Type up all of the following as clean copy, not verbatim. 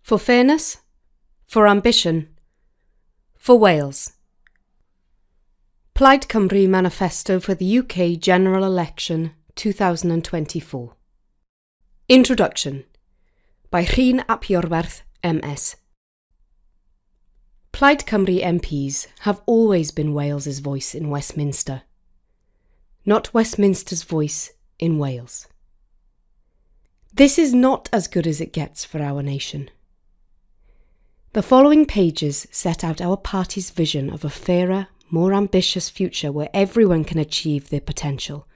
For fairness, for ambition, for Wales. Plaid Cymru Manifesto for the UK General Election 2024. Introduction by Rhyn ap Iorwerth, MS. Plaid Cymru MPs have always been Wales's voice in Westminster, not Westminster's voice in Wales. This is not as good as it gets for our nation. The following pages set out our party's vision of a fairer, more ambitious future where everyone can achieve their potential,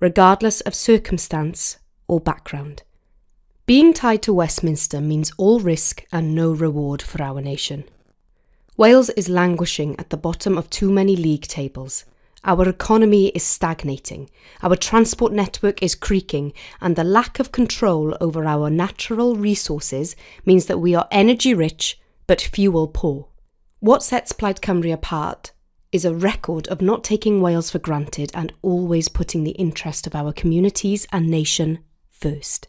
regardless of circumstance or background. Being tied to Westminster means all risk and no reward for our nation. Wales is languishing at the bottom of too many league tables. Our economy is stagnating, our transport network is creaking, and the lack of control over our natural resources means that we are energy rich but fuel poor. What sets Plaid Cymru apart is a record of not taking Wales for granted and always putting the interest of our communities and nation first.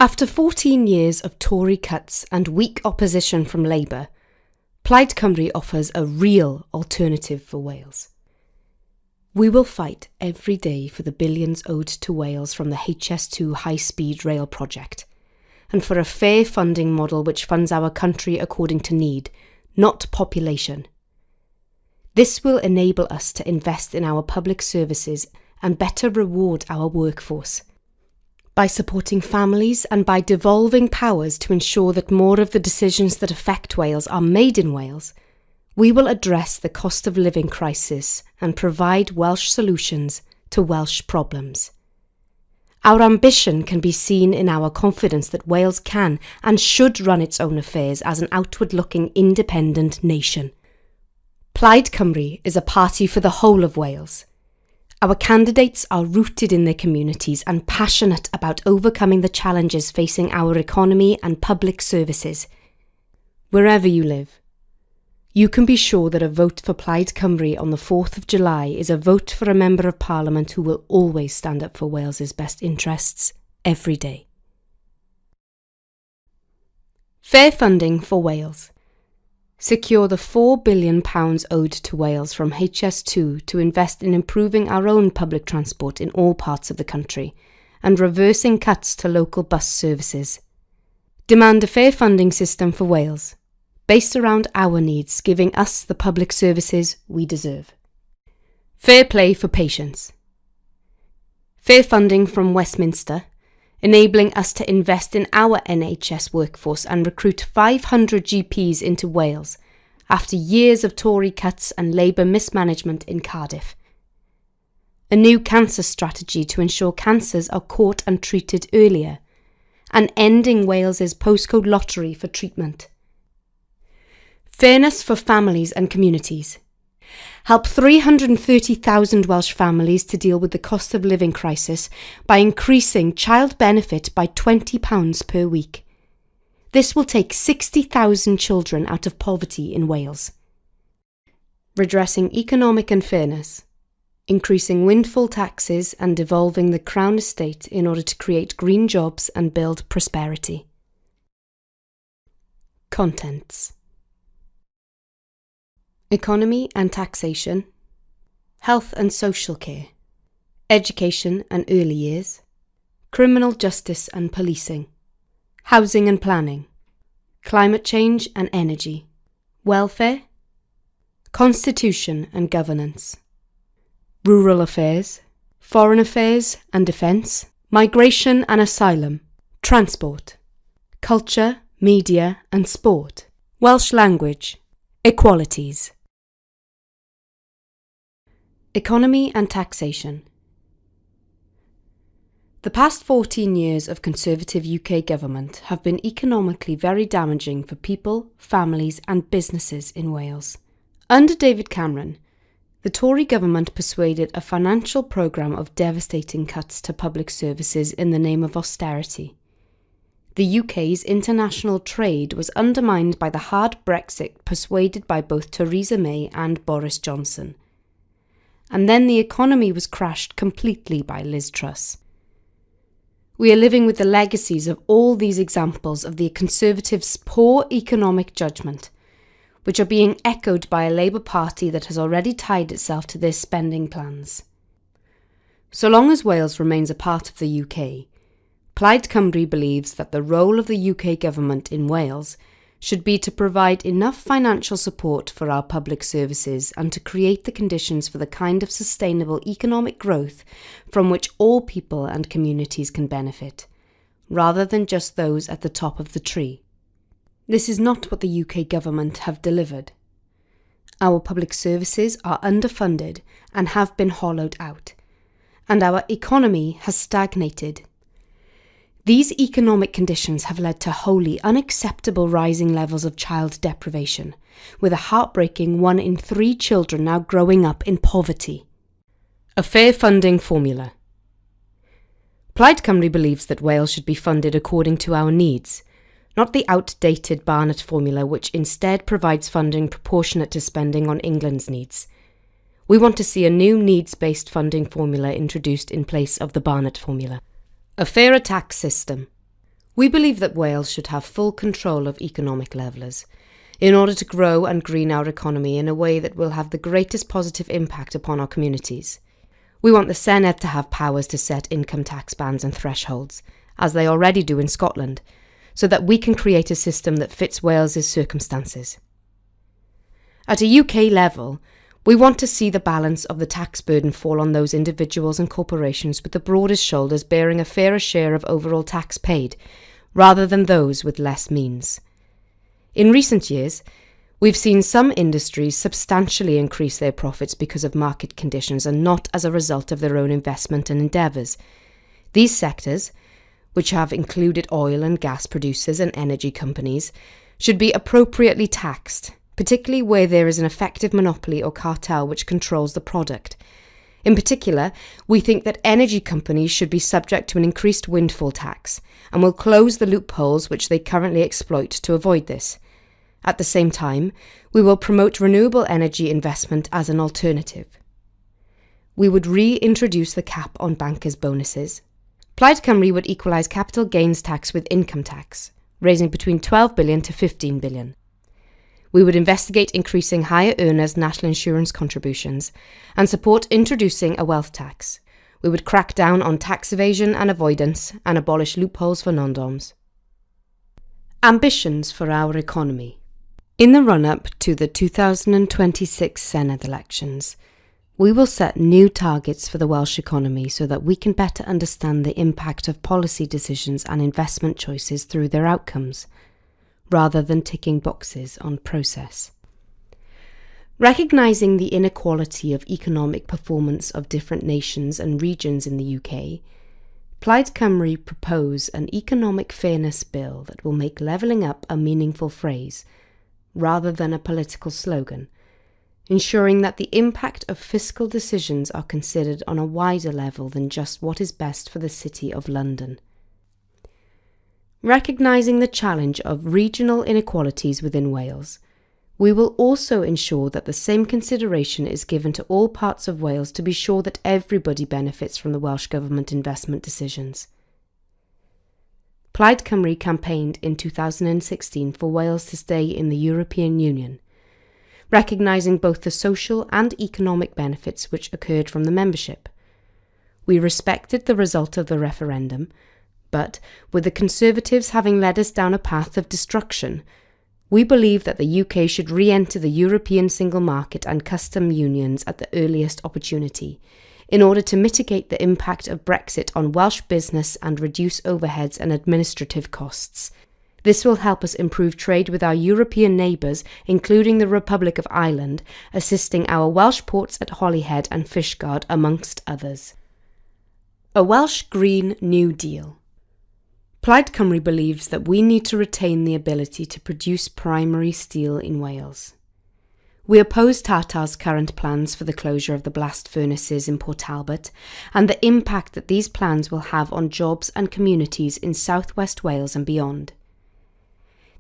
After 14 years of Tory cuts and weak opposition from Labour, Plaid Cymru offers a real alternative for Wales. We will fight every day for the billions owed to Wales from the HS2 high-speed rail project, and for a fair funding model which funds our country according to need, not population. This will enable us to invest in our public services and better reward our workforce. By supporting families and by devolving powers to ensure that more of the decisions that affect Wales are made in Wales, we will address the cost of living crisis and provide Welsh solutions to Welsh problems. Our ambition can be seen in our confidence that Wales can and should run its own affairs as an outward-looking independent nation. Plaid Cymru is a party for the whole of Wales. Our candidates are rooted in their communities and passionate about overcoming the challenges facing our economy and public services. Wherever you live, you can be sure that a vote for Plaid Cymru on the 4th of July is a vote for a Member of Parliament who will always stand up for Wales's best interests every day. Fair funding for Wales. Secure the £4 billion owed to Wales from HS2 to invest in improving our own public transport in all parts of the country and reversing cuts to local bus services. Demand a fair funding system for Wales, based around our needs, giving us the public services we deserve. Fair play for patients. Fair funding from Westminster, enabling us to invest in our NHS workforce and recruit 500 GPs into Wales after years of Tory cuts and Labour mismanagement in Cardiff. A new cancer strategy to ensure cancers are caught and treated earlier, and ending Wales's postcode lottery for treatment. Fairness for families and communities. Help 330,000 Welsh families to deal with the cost of living crisis by increasing child benefit by £20 per week. This will take 60,000 children out of poverty in Wales. Redressing economic unfairness. Increasing windfall taxes and devolving the Crown estate in order to create green jobs and build prosperity. Contents. Economy and taxation, health and social care, education and early years, criminal justice and policing, housing and planning, climate change and energy, welfare, constitution and governance, rural affairs, foreign affairs and defence, migration and asylum, transport, culture, media and sport, Welsh language, Equalities. Economy and taxation. The past 14 years of Conservative UK government have been economically very damaging for people, families and businesses in Wales. Under David Cameron, the Tory government persuaded a financial programme of devastating cuts to public services in the name of austerity. The UK's international trade was undermined by the hard Brexit persuaded by both Theresa May and Boris Johnson. And then the economy was crashed completely by Liz Truss. We are living with the legacies of all these examples of the Conservatives' poor economic judgment, which are being echoed by a Labour Party that has already tied itself to their spending plans. So long as Wales remains a part of the UK, Plaid Cymru believes that the role of the UK government in Wales should be to provide enough financial support for our public services and to create the conditions for the kind of sustainable economic growth from which all people and communities can benefit, rather than just those at the top of the tree. This is not what the UK government have delivered. Our public services are underfunded and have been hollowed out, and our economy has stagnated. These economic conditions have led to wholly unacceptable rising levels of child deprivation, with a heartbreaking 1 in 3 children now growing up in poverty. A fair funding formula. Plaid Cymru believes that Wales should be funded according to our needs, not the outdated Barnett formula which instead provides funding proportionate to spending on England's needs. We want to see a new needs-based funding formula introduced in place of the Barnett formula. A fairer tax system. We believe that Wales should have full control of economic levellers in order to grow and green our economy in a way that will have the greatest positive impact upon our communities. We want the Senedd to have powers to set income tax bands and thresholds, as they already do in Scotland, so that we can create a system that fits Wales's circumstances. At a UK level, we want to see the balance of the tax burden fall on those individuals and corporations with the broadest shoulders bearing a fairer share of overall tax paid, rather than those with less means. In recent years, we've seen some industries substantially increase their profits because of market conditions and not as a result of their own investment and endeavours. These sectors, which have included oil and gas producers and energy companies, should be appropriately taxed, particularly where there is an effective monopoly or cartel which controls the product. In particular, we think that energy companies should be subject to an increased windfall tax, and will close the loopholes which they currently exploit to avoid this. At the same time, we will promote renewable energy investment as an alternative. We would reintroduce the cap on bankers' bonuses. Plaid Cymru would equalise capital gains tax with income tax, raising between 12 billion to 15 billion. We would investigate increasing higher earners' national insurance contributions and support introducing a wealth tax. We would crack down on tax evasion and avoidance and abolish loopholes for non-doms. Ambitions for our economy. In the run-up to the 2026 Senedd elections, we will set new targets for the Welsh economy so that we can better understand the impact of policy decisions and investment choices through their outcomes, rather than ticking boxes on process. Recognising the inequality of economic performance of different nations and regions in the UK, Plaid Cymru propose an economic fairness bill that will make levelling up a meaningful phrase, rather than a political slogan, ensuring that the impact of fiscal decisions are considered on a wider level than just what is best for the City of London. Recognising the challenge of regional inequalities within Wales, we will also ensure that the same consideration is given to all parts of Wales to be sure that everybody benefits from the Welsh Government investment decisions. Plaid Cymru campaigned in 2016 for Wales to stay in the European Union, recognising both the social and economic benefits which occurred from the membership. We respected the result of the referendum, but, with the Conservatives having led us down a path of destruction, we believe that the UK should re-enter the European single market and custom unions at the earliest opportunity, in order to mitigate the impact of Brexit on Welsh business and reduce overheads and administrative costs. This will help us improve trade with our European neighbours, including the Republic of Ireland, assisting our Welsh ports at Holyhead and Fishguard, amongst others. A Welsh Green New Deal. Plaid Cymru believes that we need to retain the ability to produce primary steel in Wales. We oppose Tata's current plans for the closure of the blast furnaces in Port Talbot and the impact that these plans will have on jobs and communities in South West Wales and beyond.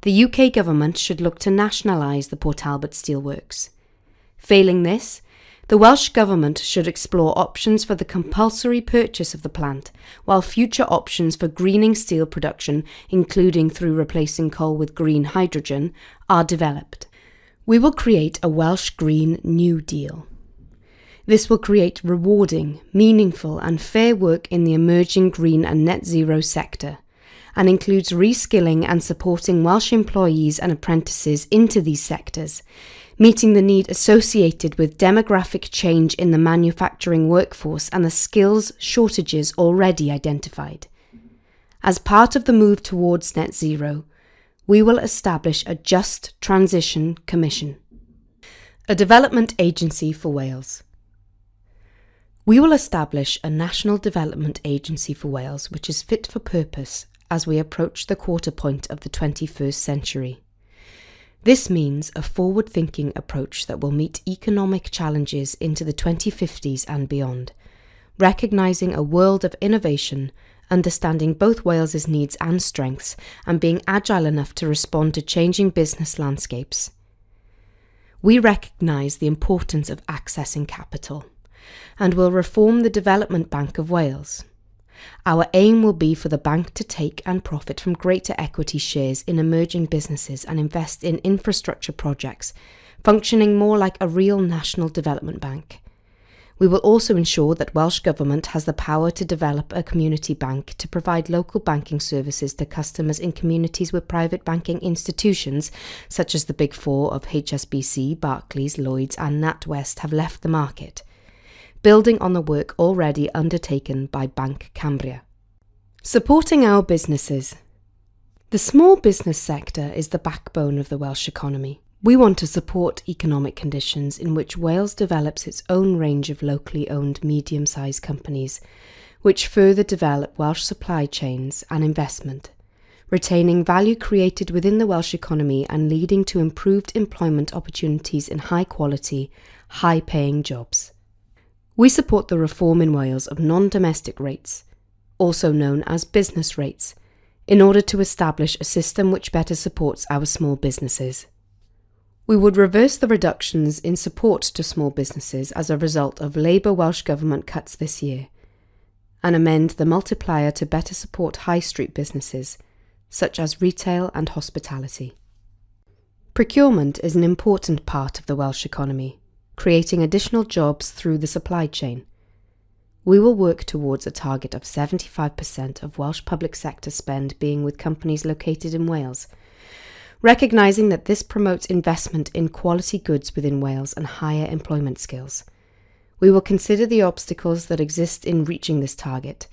The UK government should look to nationalise the Port Talbot steelworks. Failing this, The Welsh Government should explore options for the compulsory purchase of the plant, while future options for greening steel production, including through replacing coal with green hydrogen, are developed. We will create a Welsh Green New Deal. This will create rewarding, meaningful and fair work in the emerging green and net zero sector, and includes reskilling and supporting Welsh employees and apprentices into these sectors, meeting the need associated with demographic change in the manufacturing workforce and the skills shortages already identified. As part of the move towards net zero, we will establish a Just Transition Commission, a development agency for Wales. We will establish a National Development Agency for Wales which is fit for purpose as we approach the quarter point of the 21st century. This means a forward-thinking approach that will meet economic challenges into the 2050s and beyond, recognising a world of innovation, understanding both Wales's needs and strengths, and being agile enough to respond to changing business landscapes. We recognise the importance of accessing capital, and will reform the Development Bank of Wales. Our aim will be for the bank to take and profit from greater equity shares in emerging businesses and invest in infrastructure projects, functioning more like a real national development bank. We will also ensure that Welsh Government has the power to develop a community bank to provide local banking services to customers in communities where private banking institutions, such as the Big Four of HSBC, Barclays, Lloyds and NatWest, have left the market, building on the work already undertaken by Bank Cymru. Supporting our businesses. The small business sector is the backbone of the Welsh economy. We want to support economic conditions in which Wales develops its own range of locally owned medium-sized companies, which further develop Welsh supply chains and investment, retaining value created within the Welsh economy and leading to improved employment opportunities in high-quality, high-paying jobs. We support the reform in Wales of non-domestic rates, also known as business rates, in order to establish a system which better supports our small businesses. We would reverse the reductions in support to small businesses as a result of Labour Welsh Government cuts this year, and amend the multiplier to better support high street businesses, such as retail and hospitality. Procurement is an important part of the Welsh economy, creating additional jobs through the supply chain. We will work towards a target of 75% of Welsh public sector spend being with companies located in Wales, recognising that this promotes investment in quality goods within Wales and higher employment skills. We will consider the obstacles that exist in reaching this target,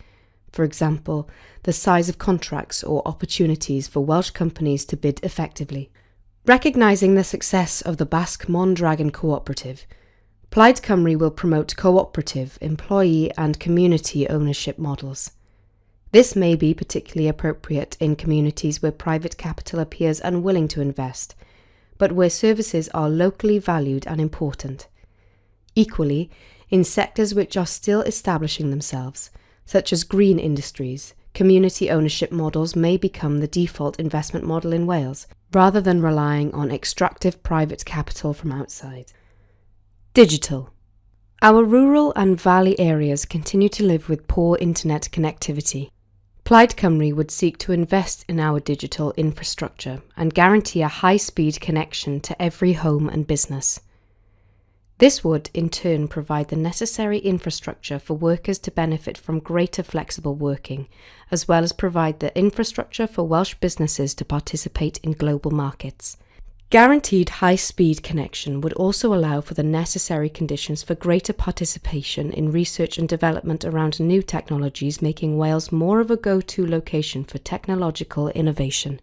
for example, the size of contracts or opportunities for Welsh companies to bid effectively. Recognising the success of the Basque Mondragon Cooperative, Plaid Cymru will promote cooperative, employee and community ownership models. This may be particularly appropriate in communities where private capital appears unwilling to invest, but where services are locally valued and important. Equally, in sectors which are still establishing themselves, such as green industries, community ownership models may become the default investment model in Wales, rather than relying on extractive private capital from outside. Digital. Our rural and valley areas continue to live with poor internet connectivity. Plaid Cymru would seek to invest in our digital infrastructure and guarantee a high-speed connection to every home and business. This would, in turn, provide the necessary infrastructure for workers to benefit from greater flexible working, as well as provide the infrastructure for Welsh businesses to participate in global markets. Guaranteed high-speed connection would also allow for the necessary conditions for greater participation in research and development around new technologies, making Wales more of a go-to location for technological innovation.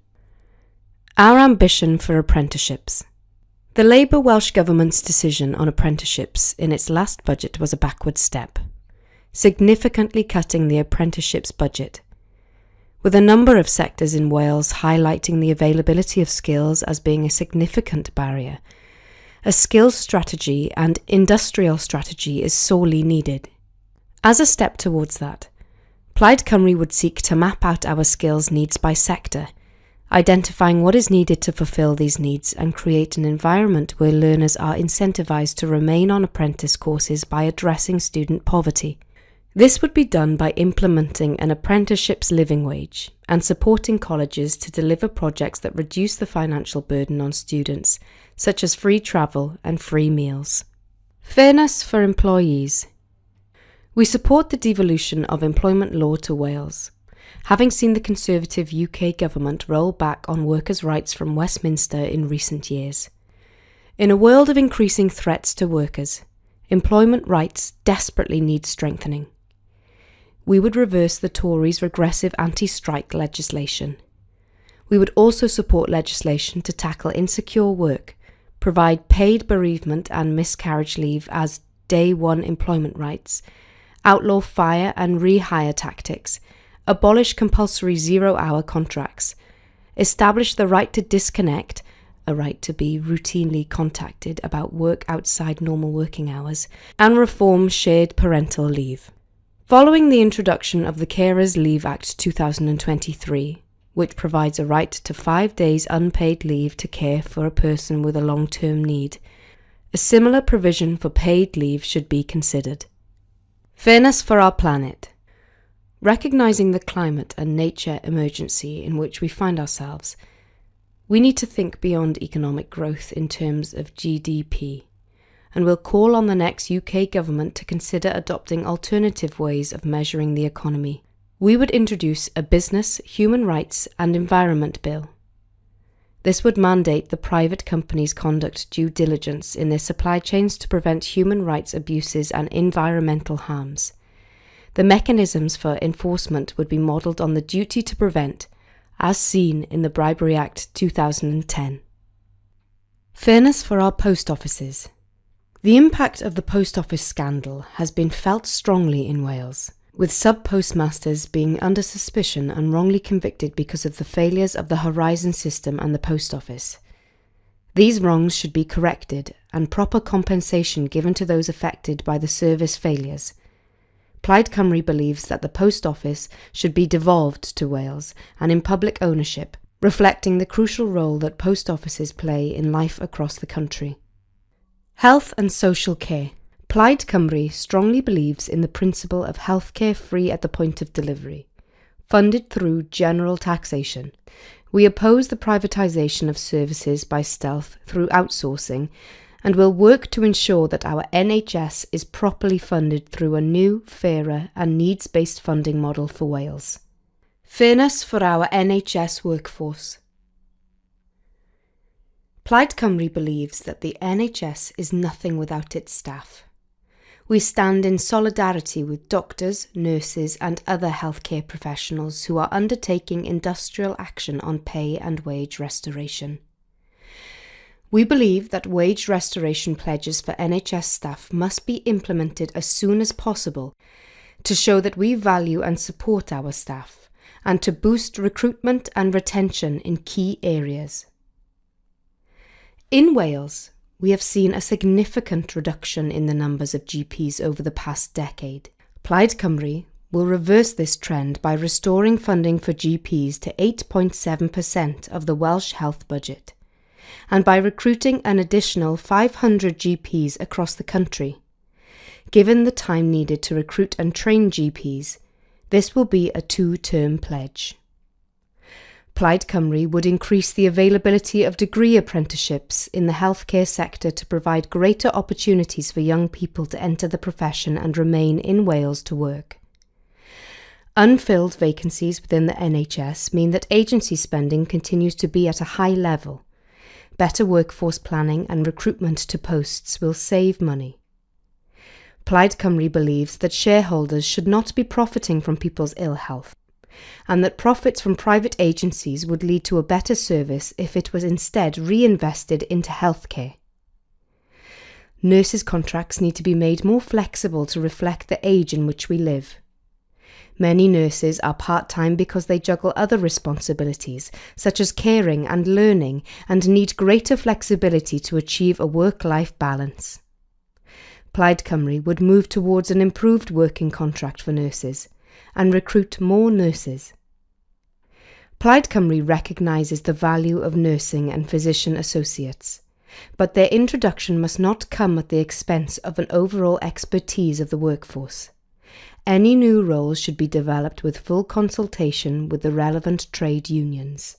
Our ambition for apprenticeships. The Labour Welsh Government's decision on apprenticeships in its last budget was a backward step, significantly cutting the apprenticeships budget, with a number of sectors in Wales highlighting the availability of skills as being a significant barrier. A skills strategy and industrial strategy is sorely needed. As a step towards that, Plaid Cymru would seek to map out our skills needs by sector, identifying what is needed to fulfill these needs and create an environment where learners are incentivized to remain on apprentice courses by addressing student poverty. This would be done by implementing an apprenticeship's living wage and supporting colleges to deliver projects that reduce the financial burden on students, such as free travel and free meals. Fairness for employees. We support the devolution of employment law to Wales, having seen the Conservative UK government roll back on workers' rights from Westminster in recent years. In a world of increasing threats to workers, employment rights desperately need strengthening. We would reverse the Tories' regressive anti-strike legislation. We would also support legislation to tackle insecure work, provide paid bereavement and miscarriage leave as day one employment rights, outlaw fire and rehire tactics, abolish compulsory zero-hour contracts, establish the right to disconnect, a right to be routinely contacted about work outside normal working hours, and reform shared parental leave. Following the introduction of the Carers Leave Act 2023, which provides a right to 5 days unpaid leave to care for a person with a long-term need, a similar provision for paid leave should be considered. Fairness for our planet. Recognising the climate and nature emergency in which we find ourselves, we need to think beyond economic growth in terms of GDP, and will call on the next UK government to consider adopting alternative ways of measuring the economy. We would introduce a business, human rights and environment bill. This would mandate the private companies conduct due diligence in their supply chains to prevent human rights abuses and environmental harms. The mechanisms for enforcement would be modelled on the duty to prevent, as seen in the Bribery Act 2010. Fairness for our post offices. The impact of the post office scandal has been felt strongly in Wales, with sub-postmasters being under suspicion and wrongly convicted because of the failures of the Horizon system and the post office. These wrongs should be corrected and proper compensation given to those affected by the service failures. Plaid Cymru believes that the post office should be devolved to Wales and in public ownership, reflecting the crucial role that post offices play in life across the country. Health and social care. Plaid Cymru strongly believes in the principle of healthcare free at the point of delivery, funded through general taxation. We oppose the privatisation of services by stealth through outsourcing and will work to ensure that our NHS is properly funded through a new, fairer and needs-based funding model for Wales. Fairness for our NHS workforce. Plaid Cymru believes that the NHS is nothing without its staff. We stand in solidarity with doctors, nurses and other healthcare professionals who are undertaking industrial action on pay and wage restoration. We believe that wage restoration pledges for NHS staff must be implemented as soon as possible to show that we value and support our staff and to boost recruitment and retention in key areas. In Wales, we have seen a significant reduction in the numbers of GPs over the past decade. Plaid Cymru will reverse this trend by restoring funding for GPs to 8.7% of the Welsh health budget, and by recruiting an additional 500 GPs across the country. Given the time needed to recruit and train GPs, this will be a 2-term pledge. Plaid Cymru would increase the availability of degree apprenticeships in the healthcare sector to provide greater opportunities for young people to enter the profession and remain in Wales to work. Unfilled vacancies within the NHS mean that agency spending continues to be at a high level. Better workforce planning and recruitment to posts will save money. Plaid Cymru believes that shareholders should not be profiting from people's ill health, and that profits from private agencies would lead to a better service if it was instead reinvested into healthcare. Nurses' contracts need to be made more flexible to reflect the age in which we live. Many nurses are part-time because they juggle other responsibilities, such as caring and learning, and need greater flexibility to achieve a work-life balance. Plaid Cymru would move towards an improved working contract for nurses and recruit more nurses. Plaid Cymru recognises the value of nursing and physician associates, but their introduction must not come at the expense of an overall expertise of the workforce. Any new roles should be developed with full consultation with the relevant trade unions.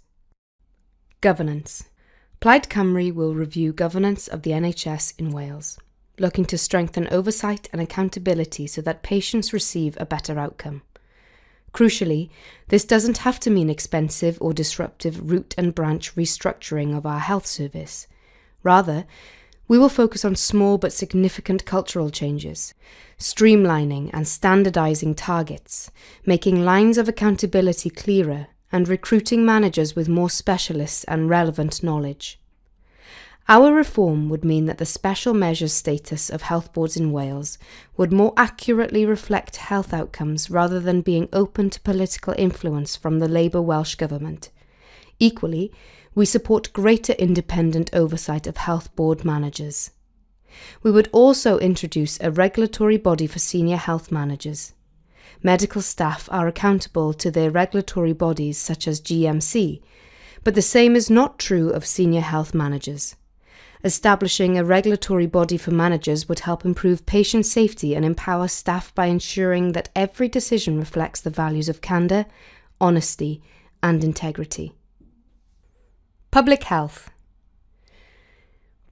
Governance. Plaid Cymru will review governance of the NHS in Wales, looking to strengthen oversight and accountability so that patients receive a better outcome. Crucially, this doesn't have to mean expensive or disruptive root and branch restructuring of our health service. Rather, we will focus on small but significant cultural changes, streamlining and standardising targets, making lines of accountability clearer, and recruiting managers with more specialist and relevant knowledge. Our reform would mean that the special measures status of health boards in Wales would more accurately reflect health outcomes rather than being open to political influence from the Labour Welsh Government. Equally, we support greater independent oversight of health board managers. We would also introduce a regulatory body for senior health managers. Medical staff are accountable to their regulatory bodies such as GMC, but the same is not true of senior health managers. Establishing a regulatory body for managers would help improve patient safety and empower staff by ensuring that every decision reflects the values of candour, honesty, and integrity. Public health.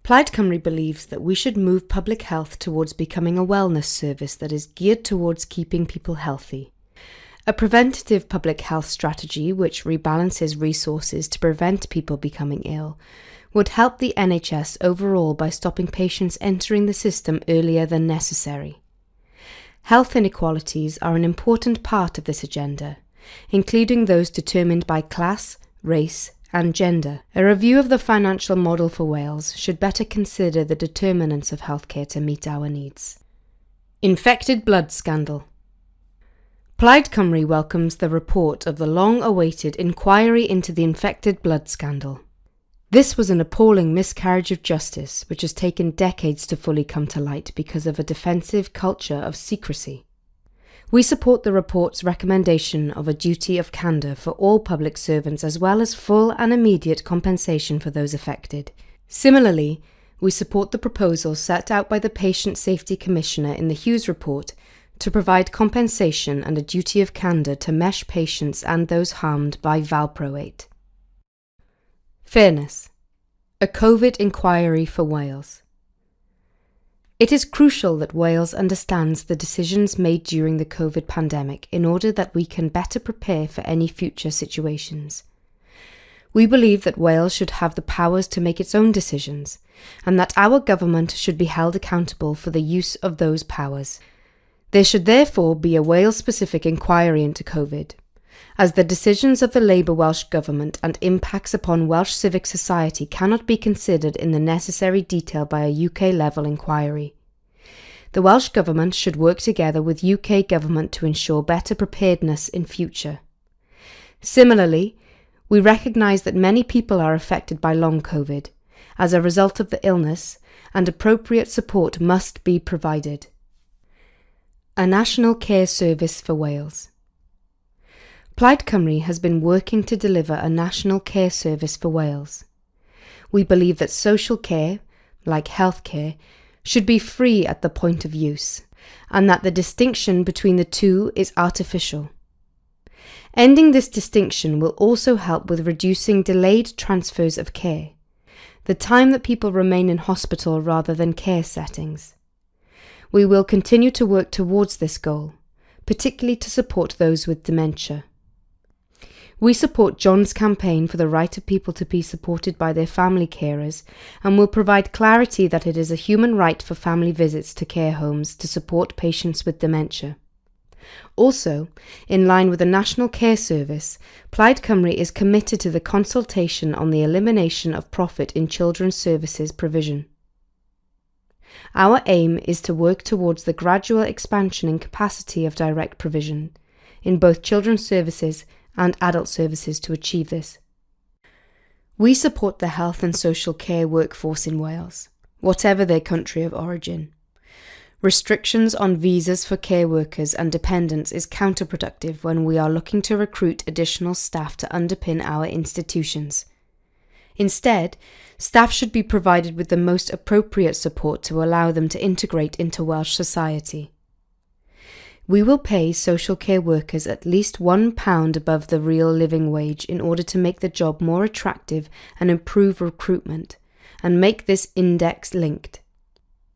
Plaid Cymru believes that we should move public health towards becoming a wellness service that is geared towards keeping people healthy. A preventative public health strategy which rebalances resources to prevent people becoming ill would help the NHS overall by stopping patients entering the system earlier than necessary. Health inequalities are an important part of this agenda, including those determined by class, race, and gender. A review of the financial model for Wales should better consider the determinants of healthcare to meet our needs. Infected blood scandal. Plaid Cymru welcomes the report of the long-awaited inquiry into the infected blood scandal. This was an appalling miscarriage of justice which has taken decades to fully come to light because of a defensive culture of secrecy. We support the report's recommendation of a duty of candour for all public servants as well as full and immediate compensation for those affected. Similarly, we support the proposal set out by the Patient Safety Commissioner in the Hughes report to provide compensation and a duty of candour to MESH patients and those harmed by valproate. Fairness. A COVID inquiry for Wales. It is crucial that Wales understands the decisions made during the COVID pandemic in order that we can better prepare for any future situations. We believe that Wales should have the powers to make its own decisions, and that our government should be held accountable for the use of those powers. There should therefore be a Wales-specific inquiry into COVID, as the decisions of the Labour Welsh Government and impacts upon Welsh civic society cannot be considered in the necessary detail by a UK-level inquiry. The Welsh Government should work together with UK Government to ensure better preparedness in future. Similarly, we recognise that many people are affected by long COVID as a result of the illness, and appropriate support must be provided. A national care service for Wales. Plaid Cymru has been working to deliver a national care service for Wales. We believe that social care, like healthcare, should be free at the point of use, and that the distinction between the two is artificial. Ending this distinction will also help with reducing delayed transfers of care, the time that people remain in hospital rather than care settings. We will continue to work towards this goal, particularly to support those with dementia. We support John's campaign for the right of people to be supported by their family carers and will provide clarity that it is a human right for family visits to care homes to support patients with dementia. Also, in line with the National Care Service, Plaid Cymru is committed to the consultation on the elimination of profit in children's services provision. Our aim is to work towards the gradual expansion in capacity of direct provision in both children's services and adult services to achieve this. We support the health and social care workforce in Wales, whatever their country of origin. Restrictions on visas for care workers and dependents is counterproductive when we are looking to recruit additional staff to underpin our institutions. Instead, staff should be provided with the most appropriate support to allow them to integrate into Welsh society. We will pay social care workers at least £1 above the real living wage in order to make the job more attractive and improve recruitment, and make this index linked.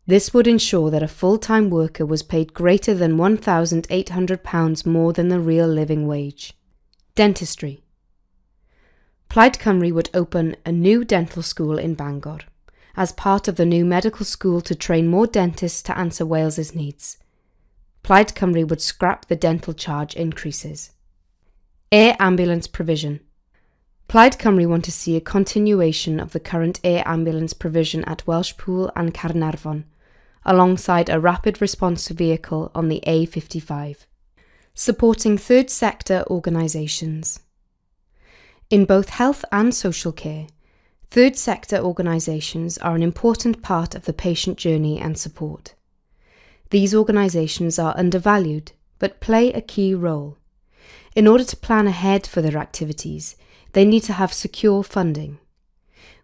This would ensure that a full-time worker was paid greater than £1,800 more than the real living wage. Dentistry. Plaid Cymru would open a new dental school in Bangor, as part of the new medical school to train more dentists to answer Wales's needs. Plaid Cymru would scrap the dental charge increases. Air ambulance provision. Plaid Cymru want to see a continuation of the current air ambulance provision at Welshpool and Caernarfon, alongside a rapid response vehicle on the A55. Supporting third sector organisations. In both health and social care, third sector organisations are an important part of the patient journey and support. These organisations are undervalued, but play a key role. In order to plan ahead for their activities, they need to have secure funding.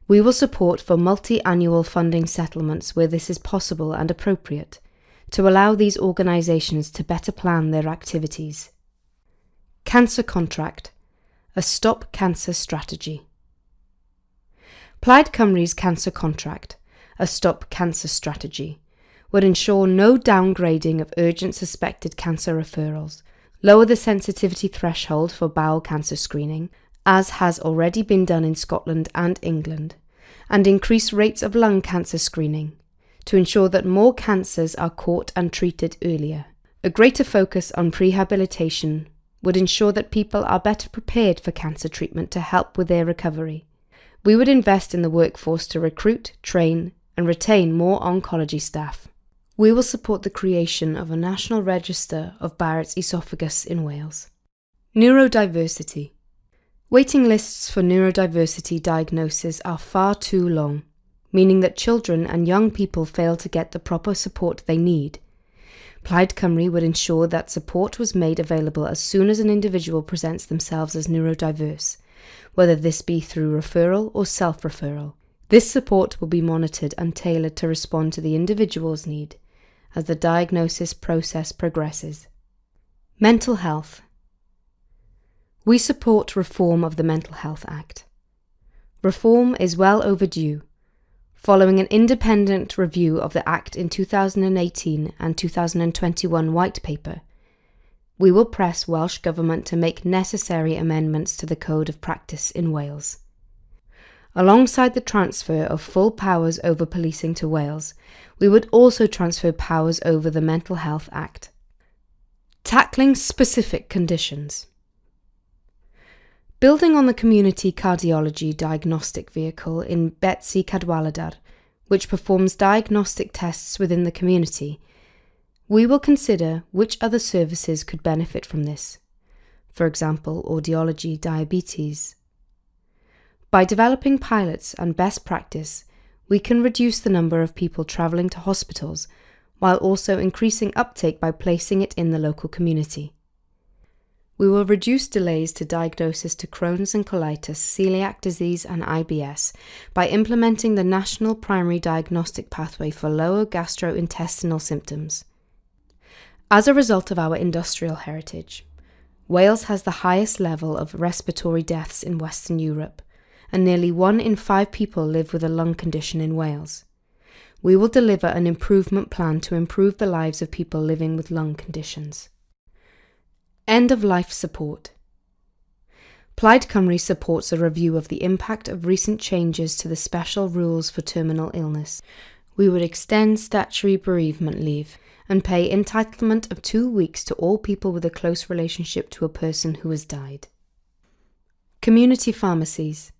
We will support for multi-annual funding settlements where this is possible and appropriate, to allow these organisations to better plan their activities. Cancer contract. A Stop Cancer strategy. Plaid Cymru's cancer contract, a Stop Cancer strategy, would ensure no downgrading of urgent suspected cancer referrals, lower the sensitivity threshold for bowel cancer screening, as has already been done in Scotland and England, and increase rates of lung cancer screening, to ensure that more cancers are caught and treated earlier. A greater focus on prehabilitation would ensure that people are better prepared for cancer treatment to help with their recovery. We would invest in the workforce to recruit, train, and retain more oncology staff. We will support the creation of a national register of Barrett's esophagus in Wales. Neurodiversity. Waiting lists for neurodiversity diagnosis are far too long, meaning that children and young people fail to get the proper support they need. Plaid Cymru would ensure that support was made available as soon as an individual presents themselves as neurodiverse, whether this be through referral or self-referral. This support will be monitored and tailored to respond to the individual's need as the diagnosis process progresses. Mental health. We support reform of the Mental Health Act. Reform is well overdue. Following an independent review of the Act in 2018 and 2021 White Paper, we will press Welsh Government to make necessary amendments to the Code of Practice in Wales. Alongside the transfer of full powers over policing to Wales, we would also transfer powers over the Mental Health Act. Tackling specific conditions. Building on the community cardiology diagnostic vehicle in Betsy Cadwaladr, which performs diagnostic tests within the community, we will consider which other services could benefit from this, for example, audiology diabetes. By developing pilots and best practice, we can reduce the number of people travelling to hospitals while also increasing uptake by placing it in the local community. We will reduce delays to diagnosis to Crohn's and colitis, celiac disease and IBS by implementing the National Primary Diagnostic Pathway for lower gastrointestinal symptoms. As a result of our industrial heritage, Wales has the highest level of respiratory deaths in Western Europe, and nearly 1 in 5 people live with a lung condition in Wales. We will deliver an improvement plan to improve the lives of people living with lung conditions. End-of-life support. Plaid Cymru supports a review of the impact of recent changes to the special rules for terminal illness. We would extend statutory bereavement leave and pay entitlement of 2 weeks to all people with a close relationship to a person who has died. Community pharmacies.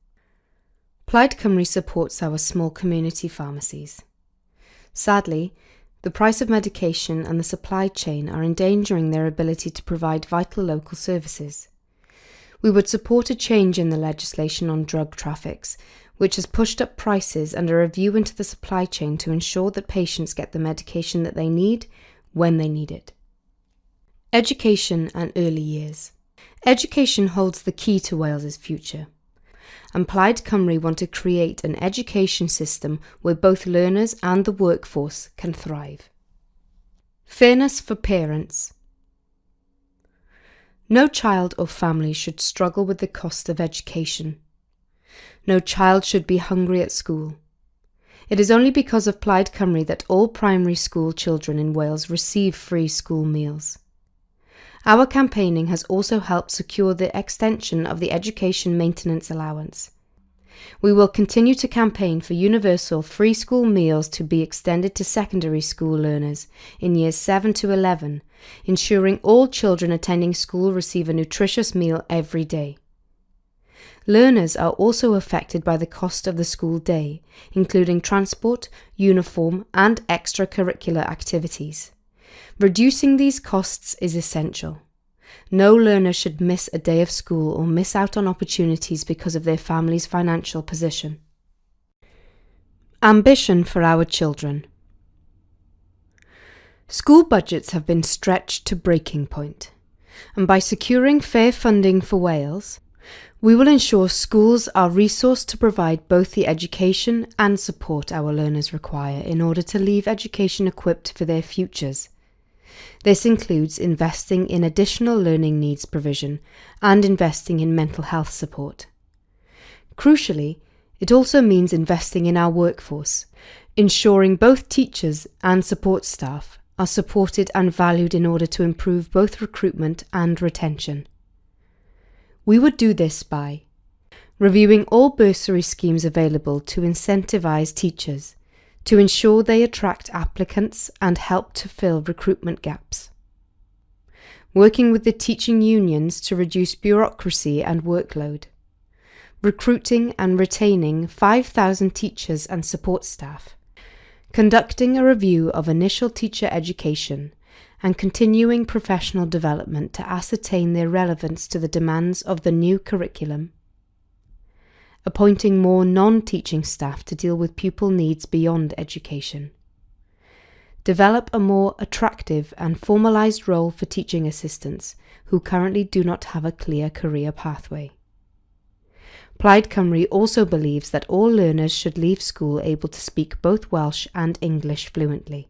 Plaid Cymru supports our small community pharmacies. Sadly, the price of medication and the supply chain are endangering their ability to provide vital local services. We would support a change in the legislation on drug traffics, which has pushed up prices and a review into the supply chain to ensure that patients get the medication that they need when they need it. Education and early years. Education holds the key to Wales's future, and Plaid Cymru want to create an education system where both learners and the workforce can thrive. Fairness for parents. No child or family should struggle with the cost of education. No child should be hungry at school. It is only because of Plaid Cymru that all primary school children in Wales receive free school meals. Our campaigning has also helped secure the extension of the Education Maintenance Allowance. We will continue to campaign for universal free school meals to be extended to secondary school learners in years 7 to 11, ensuring all children attending school receive a nutritious meal every day. Learners are also affected by the cost of the school day, including transport, uniform, and extracurricular activities. Reducing these costs is essential. No learner should miss a day of school or miss out on opportunities because of their family's financial position. Ambition for our children. School budgets have been stretched to breaking point, and by securing fair funding for Wales, we will ensure schools are resourced to provide both the education and support our learners require in order to leave education equipped for their futures. This includes investing in additional learning needs provision and investing in mental health support. Crucially, it also means investing in our workforce, ensuring both teachers and support staff are supported and valued in order to improve both recruitment and retention. We would do this by reviewing all bursary schemes available to incentivise teachers, to ensure they attract applicants and help to fill recruitment gaps. Working with the teaching unions to reduce bureaucracy and workload. Recruiting and retaining 5,000 teachers and support staff. Conducting a review of initial teacher education and continuing professional development to ascertain their relevance to the demands of the new curriculum. Appointing more non-teaching staff to deal with pupil needs beyond education. Develop a more attractive and formalised role for teaching assistants who currently do not have a clear career pathway. Plaid Cymru also believes that all learners should leave school able to speak both Welsh and English fluently,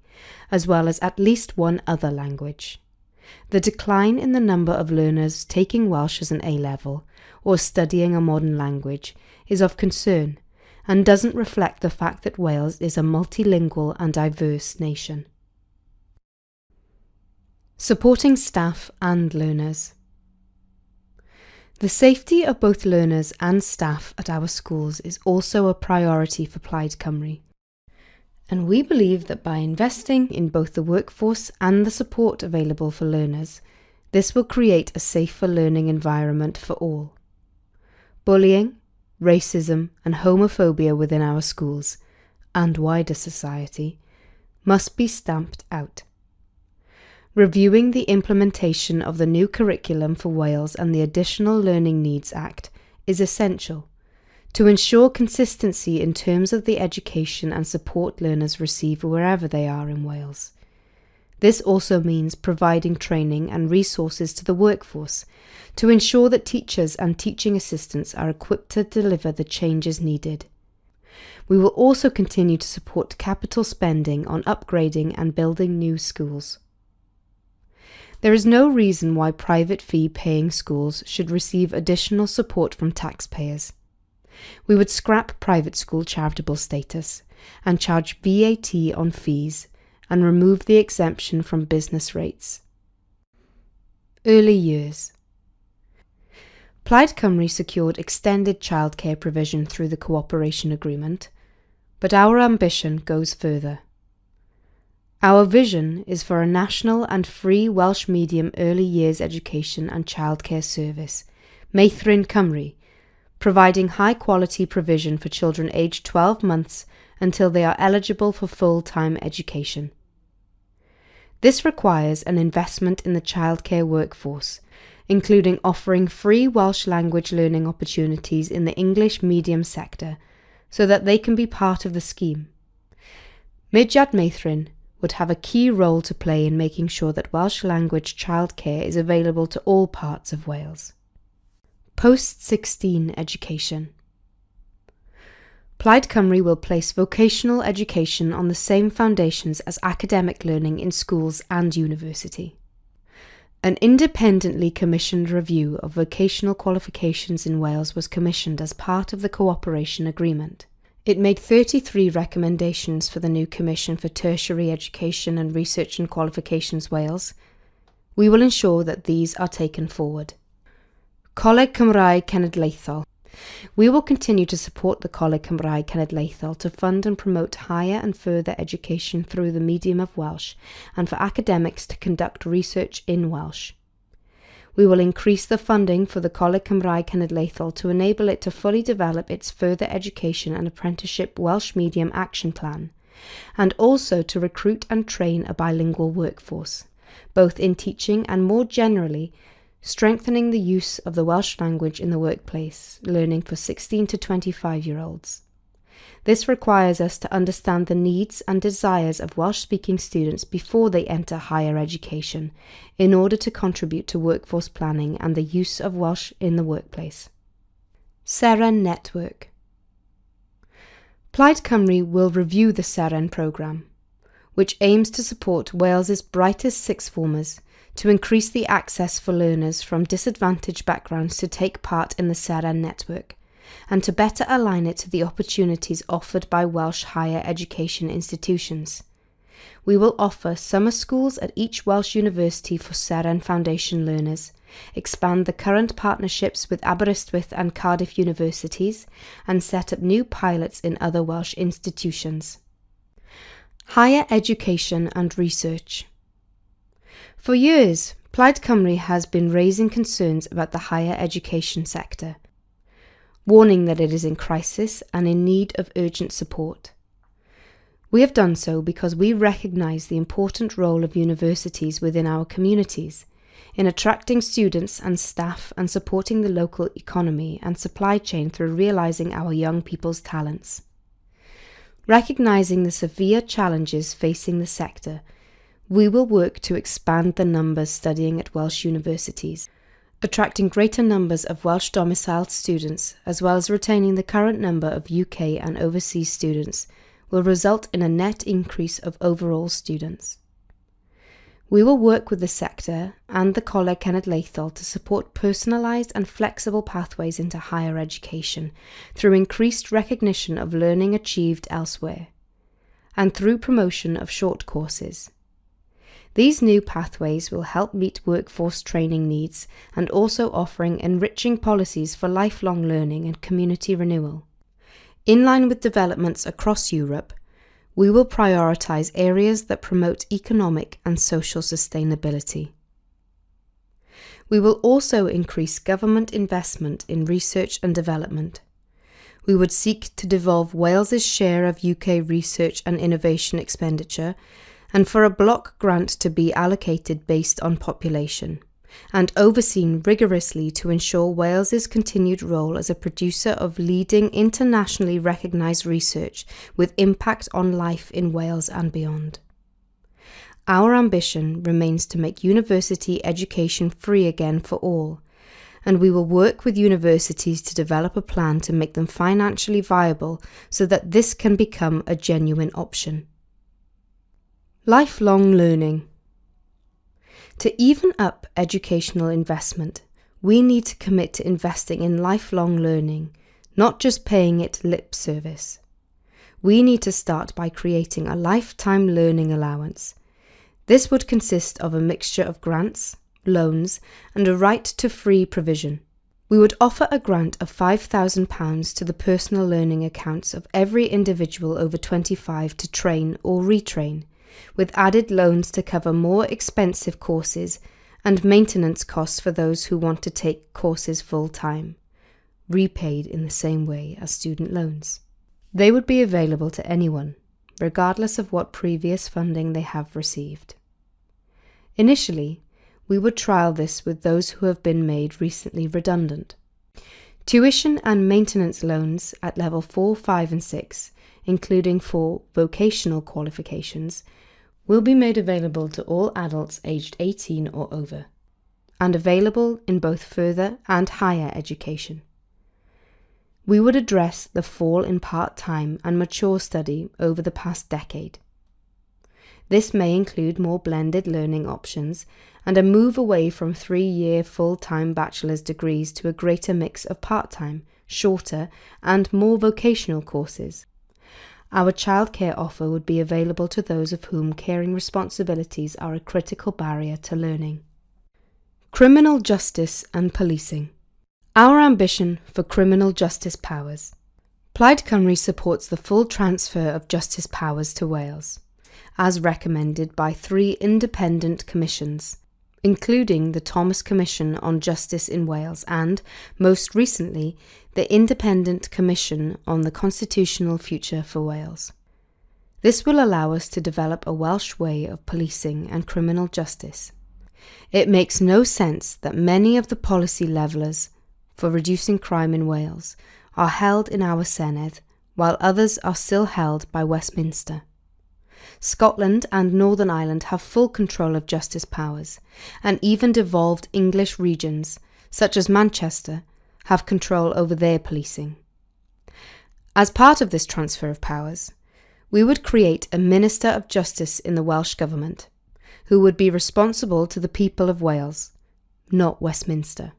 as well as at least one other language. The decline in the number of learners taking Welsh as an A-level or studying a modern language is of concern and doesn't reflect the fact that Wales is a multilingual and diverse nation. Supporting staff and learners. The safety of both learners and staff at our schools is also a priority for Plaid Cymru, and we believe that by investing in both the workforce and the support available for learners, this will create a safer learning environment for all. Bullying, racism and homophobia within our schools, and wider society, must be stamped out. Reviewing the implementation of the new curriculum for Wales and the Additional Learning Needs Act is essential to ensure consistency in terms of the education and support learners receive wherever they are in Wales. This also means providing training and resources to the workforce to ensure that teachers and teaching assistants are equipped to deliver the changes needed. We will also continue to support capital spending on upgrading and building new schools. There is no reason why private fee-paying schools should receive additional support from taxpayers. We would scrap private school charitable status and charge VAT on fees and remove the exemption from business rates. Early years. Plaid Cymru secured extended childcare provision through the cooperation agreement, but our ambition goes further. Our vision is for a national and free Welsh medium early years education and childcare service, Meithrin Cymru, providing high-quality provision for children aged 12 months until they are eligible for full-time education. This requires an investment in the childcare workforce, including offering free Welsh language learning opportunities in the English medium sector so that they can be part of the scheme. Mudiad Meithrin would have a key role to play in making sure that Welsh language childcare is available to all parts of Wales. Post-16 education. Plaid Cymru will place vocational education on the same foundations as academic learning in schools and university. An independently commissioned review of vocational qualifications in Wales was commissioned as part of the cooperation agreement. It made 33 recommendations for the new Commission for Tertiary Education and Research and Qualifications Wales. We will ensure that these are taken forward. Coleg Cymraeg Cenedlaethol. We will continue to support the Coleg Cymraeg Cenedlaethol to fund and promote higher and further education through the medium of Welsh and for academics to conduct research in Welsh. We will increase the funding for the Coleg Cymraeg Cenedlaethol to enable it to fully develop its further education and apprenticeship Welsh medium action plan, and also to recruit and train a bilingual workforce, both in teaching and more generally strengthening the use of the Welsh language in the workplace, learning for 16 to 25-year-olds. This requires us to understand the needs and desires of Welsh-speaking students before they enter higher education, in order to contribute to workforce planning and the use of Welsh in the workplace. Seren Network. Plaid Cymru will review the Seren programme, which aims to support Wales's brightest sixth formers to increase the access for learners from disadvantaged backgrounds to take part in the Seren network, and to better align it to the opportunities offered by Welsh higher education institutions. We will offer summer schools at each Welsh university for Seren Foundation learners, expand the current partnerships with Aberystwyth and Cardiff universities, and set up new pilots in other Welsh institutions. Higher education and research. For years, Plaid Cymru has been raising concerns about the higher education sector, warning that it is in crisis and in need of urgent support. We have done so because we recognise the important role of universities within our communities, in attracting students and staff and supporting the local economy and supply chain through realising our young people's talents. Recognising the severe challenges facing the sector, we will work to expand the numbers studying at Welsh universities, attracting greater numbers of Welsh domiciled students, as well as retaining the current number of UK and overseas students, will result in a net increase of overall students. We will work with the sector and the Coleg Cenedlaethol to support personalised and flexible pathways into higher education through increased recognition of learning achieved elsewhere, and through promotion of short courses. These new pathways will help meet workforce training needs and also offering enriching policies for lifelong learning and community renewal. In line with developments across Europe, we will prioritise areas that promote economic and social sustainability. We will also increase government investment in research and development. We would seek to devolve Wales's share of UK research and innovation expenditure, and for a block grant to be allocated based on population, and overseen rigorously to ensure Wales's continued role as a producer of leading internationally recognised research with impact on life in Wales and beyond. Our ambition remains to make university education free again for all, and we will work with universities to develop a plan to make them financially viable so that this can become a genuine option. Lifelong learning. To even up educational investment, we need to commit to investing in lifelong learning, not just paying it lip service. We need to start by creating a lifetime learning allowance. This would consist of a mixture of grants, loans, and a right to free provision. We would offer a grant of £5,000 to the personal learning accounts of every individual over 25 to train or retrain, with added loans to cover more expensive courses and maintenance costs for those who want to take courses full-time, repaid in the same way as student loans. They would be available to anyone, regardless of what previous funding they have received. Initially, we would trial this with those who have been made recently redundant. Tuition and maintenance loans at level 4, 5 and 6, including for vocational qualifications, will be made available to all adults aged 18 or over, and available in both further and higher education. We would address the fall in part-time and mature study over the past decade. This may include more blended learning options and a move away from 3-year full-time bachelor's degrees to a greater mix of part-time, shorter and more vocational courses. Our childcare offer would be available to those of whom caring responsibilities are a critical barrier to learning. Criminal justice and policing. Our ambition for criminal justice powers. Plaid Cymru supports the full transfer of justice powers to Wales, as recommended by 3 independent commissions, including the Thomas Commission on Justice in Wales and, most recently, the Independent Commission on the Constitutional Future for Wales. This will allow us to develop a Welsh way of policing and criminal justice. It makes no sense that many of the policy levellers for reducing crime in Wales are held in our Senedd, while others are still held by Westminster. Scotland and Northern Ireland have full control of justice powers, and even devolved English regions, such as Manchester, have control over their policing. As part of this transfer of powers, we would create a Minister of Justice in the Welsh Government, who would be responsible to the people of Wales, not Westminster.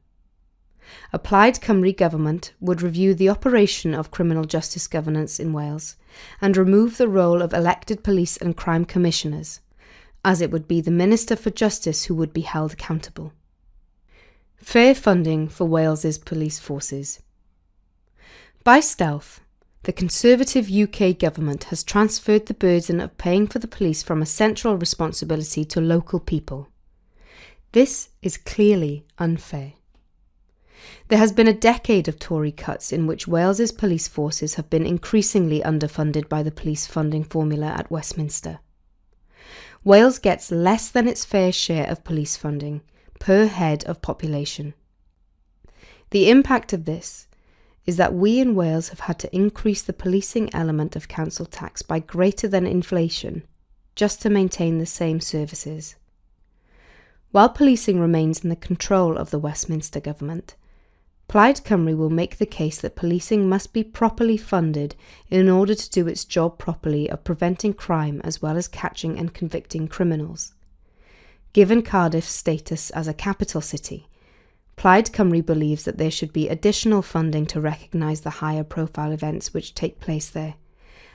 A Plaid Cymru government would review the operation of criminal justice governance in Wales and remove the role of elected police and crime commissioners, as it would be the Minister for Justice who would be held accountable. Fair funding for Wales's police forces. By stealth, the Conservative UK government has transferred the burden of paying for the police from a central responsibility to local people. This is clearly unfair. There has been a decade of Tory cuts in which Wales's police forces have been increasingly underfunded by the police funding formula at Westminster. Wales gets less than its fair share of police funding per head of population. The impact of this is that we in Wales have had to increase the policing element of council tax by greater than inflation just to maintain the same services. While policing remains in the control of the Westminster government, Plaid Cymru will make the case that policing must be properly funded in order to do its job properly of preventing crime as well as catching and convicting criminals. Given Cardiff's status as a capital city, Plaid Cymru believes that there should be additional funding to recognise the higher profile events which take place there,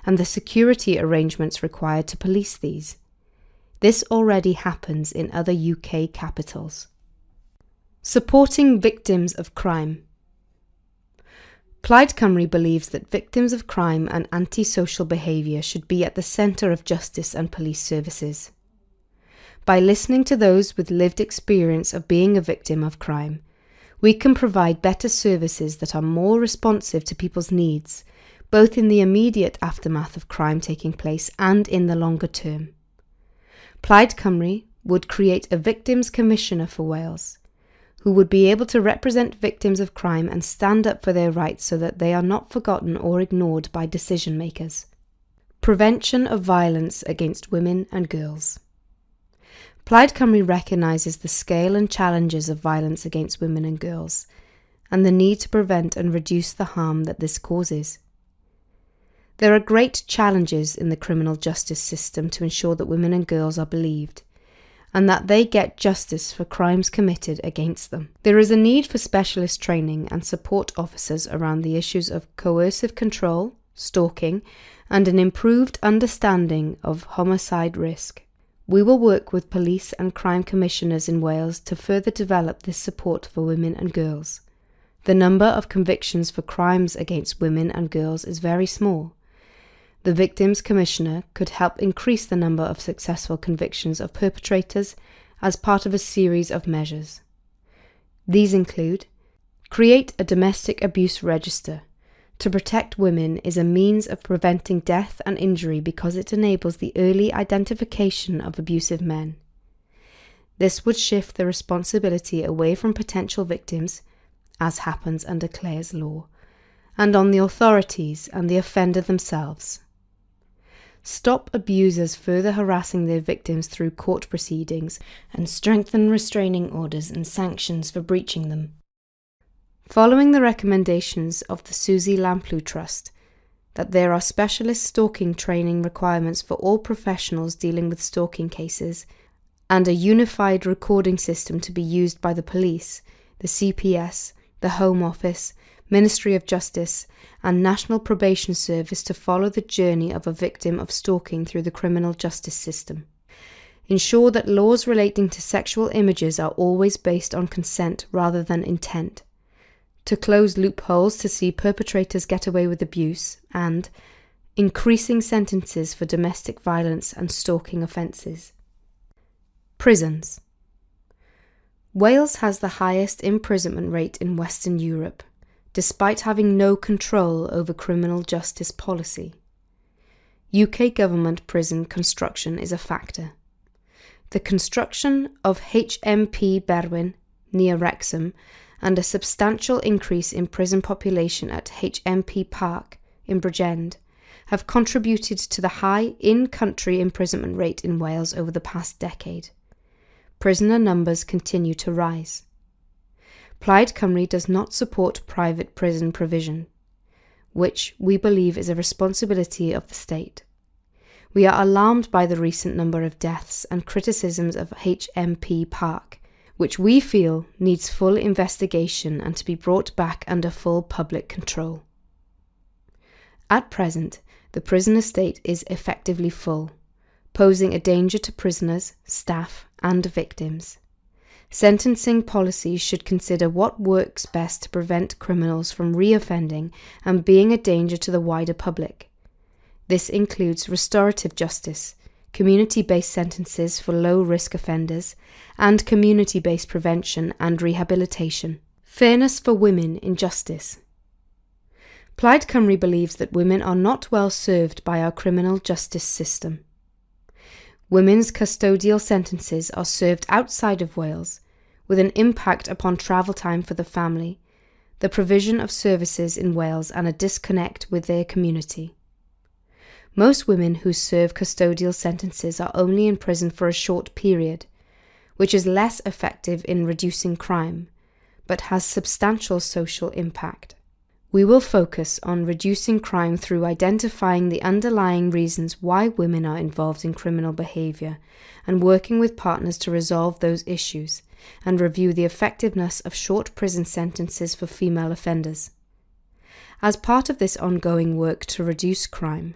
and the security arrangements required to police these. This already happens in other UK capitals. Supporting victims of crime. Plaid Cymru believes that victims of crime and antisocial behaviour should be at the centre of justice and police services. By listening to those with lived experience of being a victim of crime, we can provide better services that are more responsive to people's needs, both in the immediate aftermath of crime taking place and in the longer term. Plaid Cymru would create a Victims Commissioner for Wales, who would be able to represent victims of crime and stand up for their rights so that they are not forgotten or ignored by decision makers. Prevention of violence against women and girls. Plaid Cymru recognises the scale and challenges of violence against women and girls, and the need to prevent and reduce the harm that this causes. There are great challenges in the criminal justice system to ensure that women and girls are believed, and that they get justice for crimes committed against them. There is a need for specialist training and support officers around the issues of coercive control, stalking, and an improved understanding of homicide risk. We will work with police and crime commissioners in Wales to further develop this support for women and girls. The number of convictions for crimes against women and girls is very small. The Victims Commissioner could help increase the number of successful convictions of perpetrators as part of a series of measures. These include: create a domestic abuse register. To protect women is a means of preventing death and injury because it enables the early identification of abusive men. This would shift the responsibility away from potential victims as happens under Clare's law, and on the authorities and the offender themselves. Stop abusers further harassing their victims through court proceedings, and strengthen restraining orders and sanctions for breaching them. Following the recommendations of the Susie Lamplugh Trust, that there are specialist stalking training requirements for all professionals dealing with stalking cases, and a unified recording system to be used by the police, the CPS, the Home Office, Ministry of Justice, and National Probation Service to follow the journey of a victim of stalking through the criminal justice system. Ensure that laws relating to sexual images are always based on consent rather than intent. To close loopholes to see perpetrators get away with abuse, and increasing sentences for domestic violence and stalking offences. Prisons. Wales has the highest imprisonment rate in Western Europe, despite having no control over criminal justice policy. UK government prison construction is a factor. The construction of HMP Berwyn, near Wrexham, and a substantial increase in prison population at HMP Park in Bridgend have contributed to the high in-country imprisonment rate in Wales over the past decade. Prisoner numbers continue to rise. Plaid Cymru does not support private prison provision, which we believe is a responsibility of the state. We are alarmed by the recent number of deaths and criticisms of HMP Park, which we feel needs full investigation and to be brought back under full public control. At present, the prison estate is effectively full, posing a danger to prisoners, staff, and victims. Sentencing policies should consider what works best to prevent criminals from reoffending and being a danger to the wider public. This includes restorative justice, community-based sentences for low-risk offenders, and community-based prevention and rehabilitation. Fairness for women in justice. Plaid Cymru believes that women are not well served by our criminal justice system. Women's custodial sentences are served outside of Wales, with an impact upon travel time for the family, the provision of services in Wales, and a disconnect with their community. Most women who serve custodial sentences are only in prison for a short period, which is less effective in reducing crime, but has substantial social impact. We will focus on reducing crime through identifying the underlying reasons why women are involved in criminal behaviour and working with partners to resolve those issues and review the effectiveness of short prison sentences for female offenders. As part of this ongoing work to reduce crime,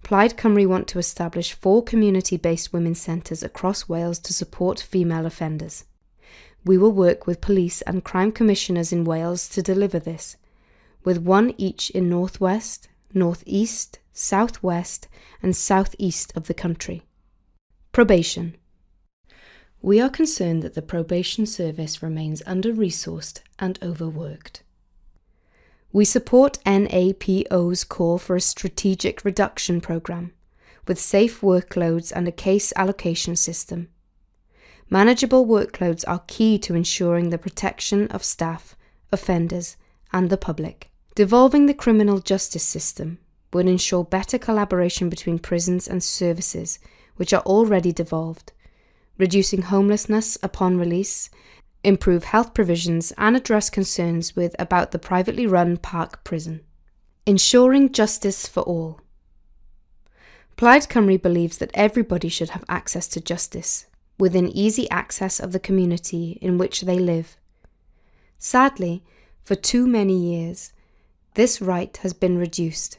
Plaid Cymru want to establish 4 community-based women's centres across Wales to support female offenders. We will work with police and crime commissioners in Wales to deliver this, with 1 each in North West, North East, South West and South East of the country. Probation. We are concerned that the probation service remains under-resourced and overworked. We support NAPO's call for a strategic reduction programme, with safe workloads and a case allocation system. Manageable workloads are key to ensuring the protection of staff, offenders, and the public. Devolving the criminal justice system would ensure better collaboration between prisons and services, which are already devolved, reducing homelessness upon release, improve health provisions, and address concerns about the privately run Park prison. Ensuring justice for all. Plaid Cymru believes that everybody should have access to justice, within easy access of the community in which they live. Sadly, for too many years, this right has been reduced,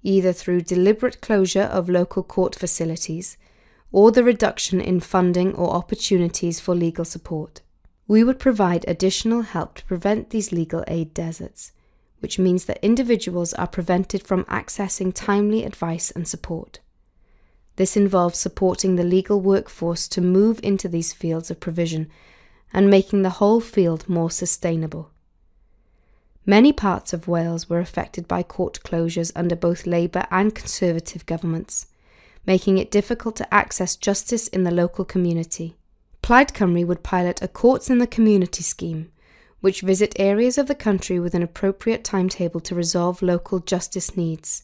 either through deliberate closure of local court facilities or the reduction in funding or opportunities for legal support. We would provide additional help to prevent these legal aid deserts, which means that individuals are prevented from accessing timely advice and support. This involves supporting the legal workforce to move into these fields of provision and making the whole field more sustainable. Many parts of Wales were affected by court closures under both Labour and Conservative governments, making it difficult to access justice in the local community. Plaid Cymru would pilot a Courts in the Community scheme, which visit areas of the country with an appropriate timetable to resolve local justice needs.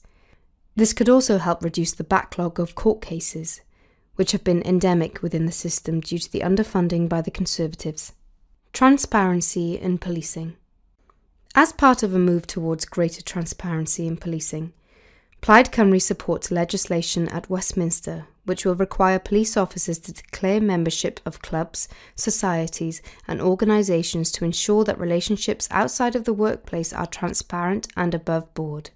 This could also help reduce the backlog of court cases, which have been endemic within the system due to the underfunding by the Conservatives. Transparency in policing. As part of a move towards greater transparency in policing, Plaid Cymru supports legislation at Westminster which will require police officers to declare membership of clubs, societies and organisations to ensure that relationships outside of the workplace are transparent and above board.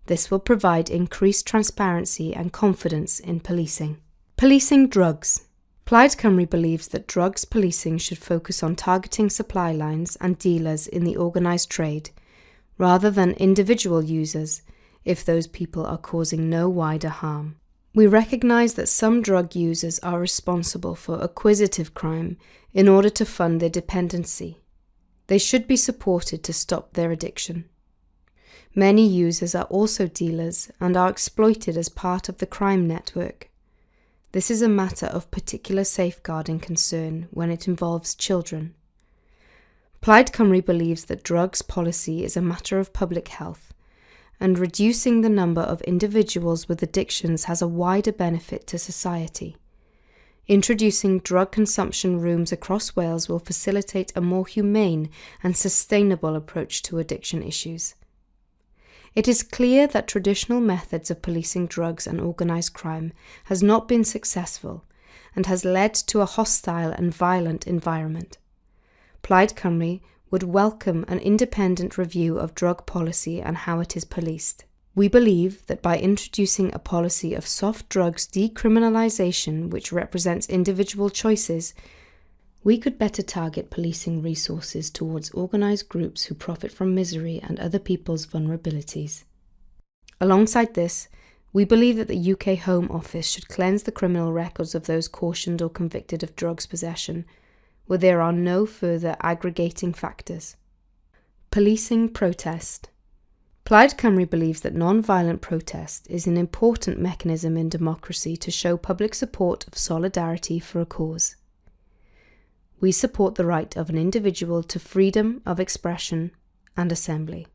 This will provide increased transparency and confidence in policing. Policing drugs. Plaid Cymru believes that drugs policing should focus on targeting supply lines and dealers in the organised trade, rather than individual users, if those people are causing no wider harm. We recognise that some drug users are responsible for acquisitive crime in order to fund their dependency. They should be supported to stop their addiction. Many users are also dealers and are exploited as part of the crime network. This is a matter of particular safeguarding concern when it involves children. Plaid Cymru believes that drugs policy is a matter of public health, and reducing the number of individuals with addictions has a wider benefit to society. Introducing drug consumption rooms across Wales will facilitate a more humane and sustainable approach to addiction issues. It is clear that traditional methods of policing drugs and organised crime has not been successful and has led to a hostile and violent environment. Plaid Cymru would welcome an independent review of drug policy and how it is policed. We believe that by introducing a policy of soft drugs decriminalisation which represents individual choices, we could better target policing resources towards organised groups who profit from misery and other people's vulnerabilities. Alongside this, we believe that the UK Home Office should cleanse the criminal records of those cautioned or convicted of drugs possession, where there are no further aggregating factors. Policing protest. Plaid Cymru believes that non-violent protest is an important mechanism in democracy to show public support of solidarity for a cause. We support the right of an individual to freedom of expression and assembly.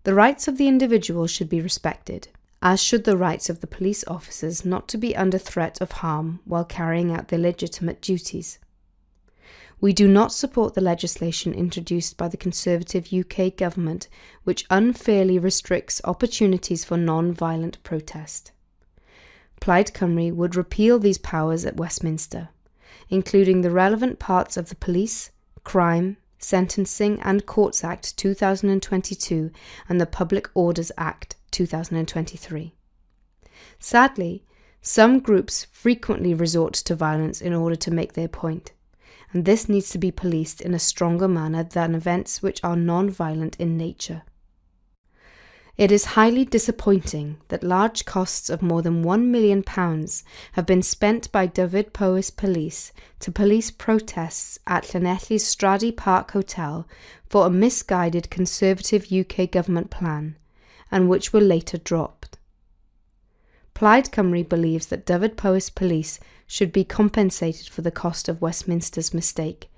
The rights of the individual should be respected, as should the rights of the police officers not to be under threat of harm while carrying out their legitimate duties. We do not support the legislation introduced by the Conservative UK government which unfairly restricts opportunities for non-violent protest. Plaid Cymru would repeal these powers at Westminster, including the relevant parts of the Police, Crime, Sentencing and Courts Act 2022 and the Public Orders Act 2023. Sadly, some groups frequently resort to violence in order to make their point, and this needs to be policed in a stronger manner than events which are non-violent in nature. It is highly disappointing that large costs of more than £1 million have been spent by Dyfed-Powys Police to police protests at Llanelli's Stradi Park Hotel for a misguided Conservative UK government plan, and which were later dropped. Plaid Cymru believes that Dyfed-Powys Police should be compensated for the cost of Westminster's mistake,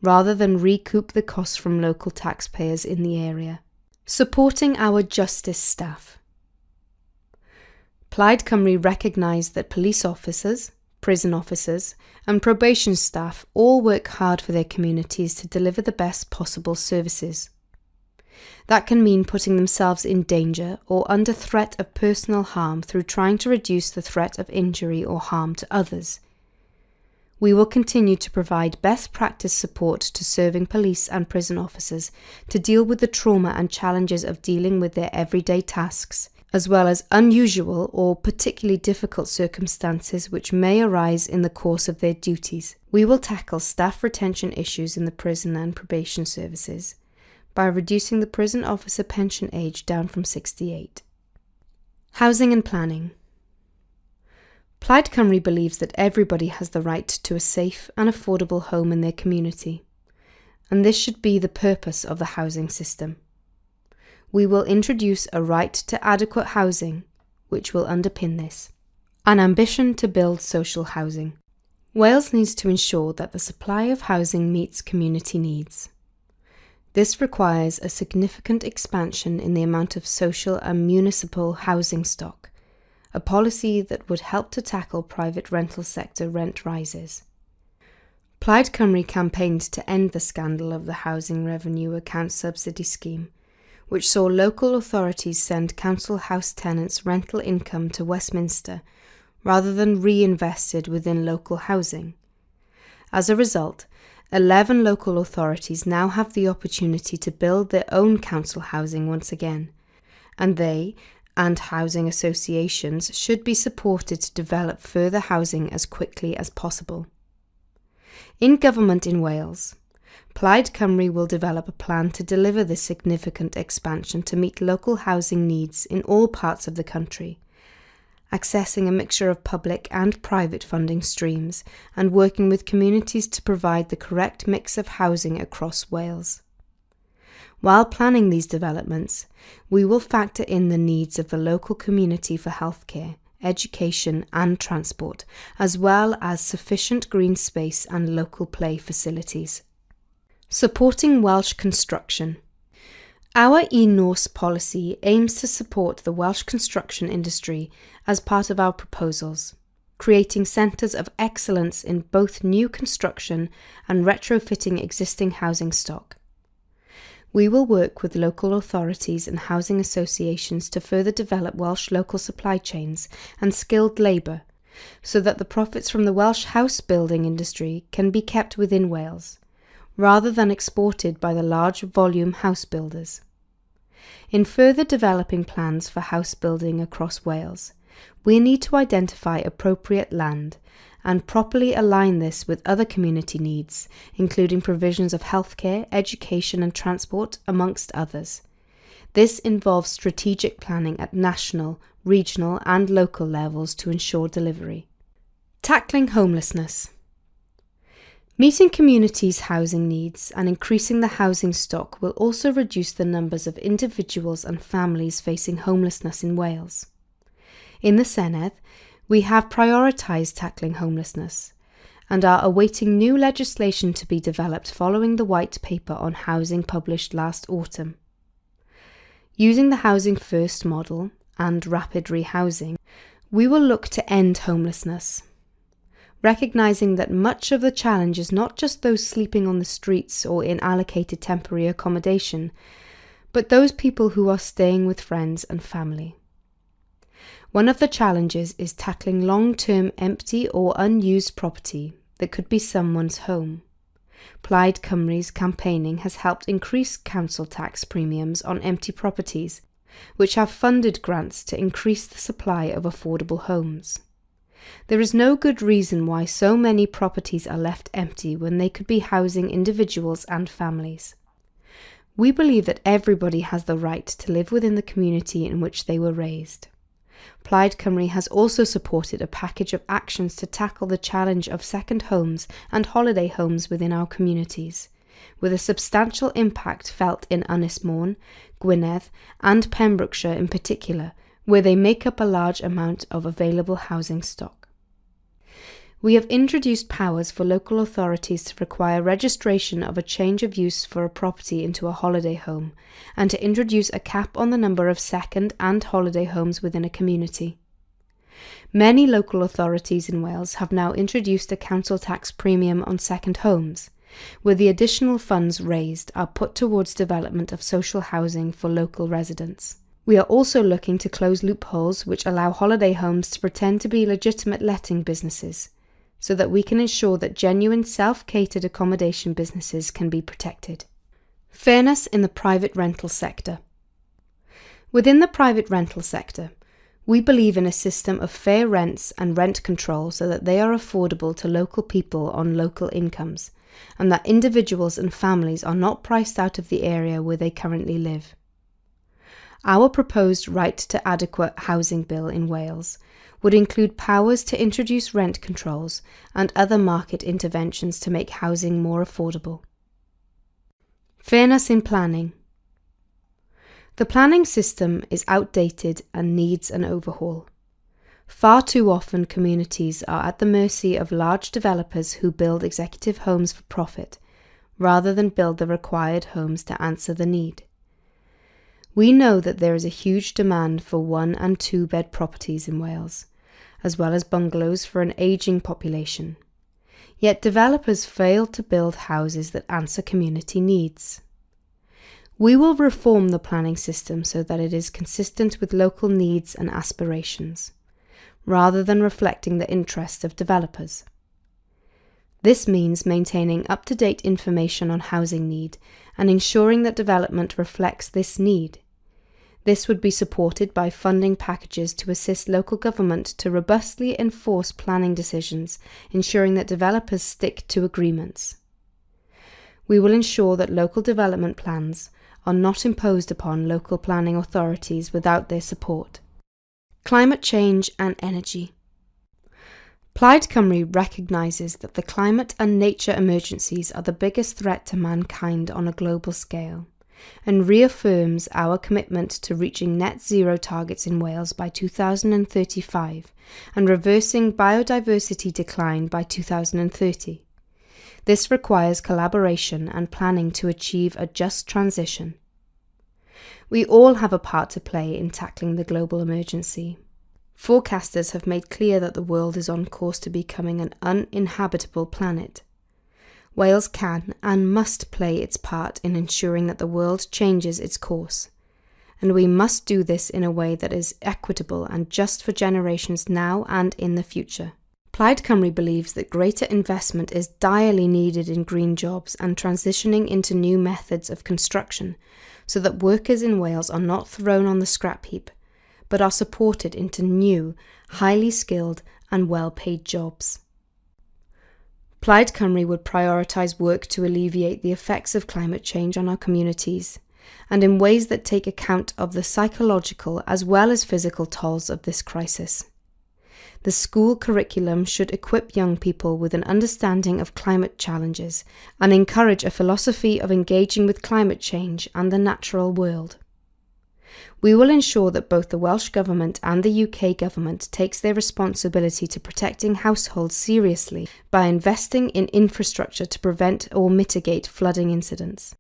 rather than recoup the costs from local taxpayers in the area. Supporting our justice staff. Plaid Cymru recognise that police officers, prison officers and probation staff all work hard for their communities to deliver the best possible services. That can mean putting themselves in danger or under threat of personal harm through trying to reduce the threat of injury or harm to others. We will continue to provide best practice support to serving police and prison officers to deal with the trauma and challenges of dealing with their everyday tasks, as well as unusual or particularly difficult circumstances which may arise in the course of their duties. We will tackle staff retention issues in the prison and probation services by reducing the prison officer pension age down from 68. Housing and planning. Plaid Cymru believes that everybody has the right to a safe and affordable home in their community, and this should be the purpose of the housing system. We will introduce a right to adequate housing, which will underpin this. An ambition to build social housing. Wales needs to ensure that the supply of housing meets community needs. This requires a significant expansion in the amount of social and municipal housing stock, a policy that would help to tackle private rental sector rent rises. Plaid Cymru campaigned to end the scandal of the Housing Revenue Account Subsidy Scheme, which saw local authorities send council house tenants' rental income to Westminster rather than reinvested within local housing. As a result, 11 local authorities now have the opportunity to build their own council housing once again, and they and housing associations should be supported to develop further housing as quickly as possible. In government in Wales, Plaid Cymru will develop a plan to deliver this significant expansion to meet local housing needs in all parts of the country, accessing a mixture of public and private funding streams and working with communities to provide the correct mix of housing across Wales. While planning these developments, we will factor in the needs of the local community for healthcare, education and transport, as well as sufficient green space and local play facilities. Supporting Welsh construction. Our Norse policy aims to support the Welsh construction industry as part of our proposals, creating centres of excellence in both new construction and retrofitting existing housing stock. We will work with local authorities and housing associations to further develop Welsh local supply chains and skilled labour, so that the profits from the Welsh house building industry can be kept within Wales, rather than exported by the large volume house builders. In further developing plans for house building across Wales, we need to identify appropriate land and properly align this with other community needs, including provisions of healthcare, education and transport, amongst others. This involves strategic planning at national, regional and local levels to ensure delivery. Tackling homelessness. Meeting communities' housing needs and increasing the housing stock will also reduce the numbers of individuals and families facing homelessness in Wales. In the Senedd, we have prioritised tackling homelessness and are awaiting new legislation to be developed following the white paper on housing published last autumn. Using the Housing First model and rapid rehousing, we will look to end homelessness, recognising that much of the challenge is not just those sleeping on the streets or in allocated temporary accommodation, but those people who are staying with friends and family. One of the challenges is tackling long-term empty or unused property that could be someone's home. Plaid Cymru's campaigning has helped increase council tax premiums on empty properties, which have funded grants to increase the supply of affordable homes. There is no good reason why so many properties are left empty when they could be housing individuals and families. We believe that everybody has the right to live within the community in which they were raised. Plaid Cymru has also supported a package of actions to tackle the challenge of second homes and holiday homes within our communities, with a substantial impact felt in Ynys Môn, Gwynedd and Pembrokeshire in particular, where they make up a large amount of available housing stock. We have introduced powers for local authorities to require registration of a change of use for a property into a holiday home, and to introduce a cap on the number of second and holiday homes within a community. Many local authorities in Wales have now introduced a council tax premium on second homes, where the additional funds raised are put towards development of social housing for local residents. We are also looking to close loopholes which allow holiday homes to pretend to be legitimate letting businesses, so that we can ensure that genuine self-catered accommodation businesses can be protected. Fairness in the private rental sector. Within the private rental sector, we believe in a system of fair rents and rent control so that they are affordable to local people on local incomes, and that individuals and families are not priced out of the area where they currently live. Our proposed right to adequate housing bill in Wales would include powers to introduce rent controls and other market interventions to make housing more affordable. Fairness in planning. The planning system is outdated and needs an overhaul. Far too often communities are at the mercy of large developers who build executive homes for profit, rather than build the required homes to answer the need. We know that there is a huge demand for 1- and 2-bed properties in Wales, as well as bungalows for an ageing population. Yet developers fail to build houses that answer community needs. We will reform the planning system so that it is consistent with local needs and aspirations, rather than reflecting the interests of developers. This means maintaining up-to-date information on housing need and ensuring that development reflects this need. This would be supported by funding packages to assist local government to robustly enforce planning decisions, ensuring that developers stick to agreements. We will ensure that local development plans are not imposed upon local planning authorities without their support. Climate change and energy. Plaid Cymru recognises that the climate and nature emergencies are the biggest threat to mankind on a global scale, and reaffirms our commitment to reaching net zero targets in Wales by 2035 and reversing biodiversity decline by 2030. This requires collaboration and planning to achieve a just transition. We all have a part to play in tackling the global emergency. Forecasters have made clear that the world is on course to becoming an uninhabitable planet. Wales can and must play its part in ensuring that the world changes its course, and we must do this in a way that is equitable and just for generations now and in the future. Plaid Cymru believes that greater investment is direly needed in green jobs and transitioning into new methods of construction, so that workers in Wales are not thrown on the scrap heap, but are supported into new, highly skilled and well-paid jobs. Plaid Cymru would prioritise work to alleviate the effects of climate change on our communities, and in ways that take account of the psychological as well as physical tolls of this crisis. The school curriculum should equip young people with an understanding of climate challenges and encourage a philosophy of engaging with climate change and the natural world. We will ensure that both the Welsh Government and the UK Government takes their responsibility to protecting households seriously by investing in infrastructure to prevent or mitigate flooding incidents.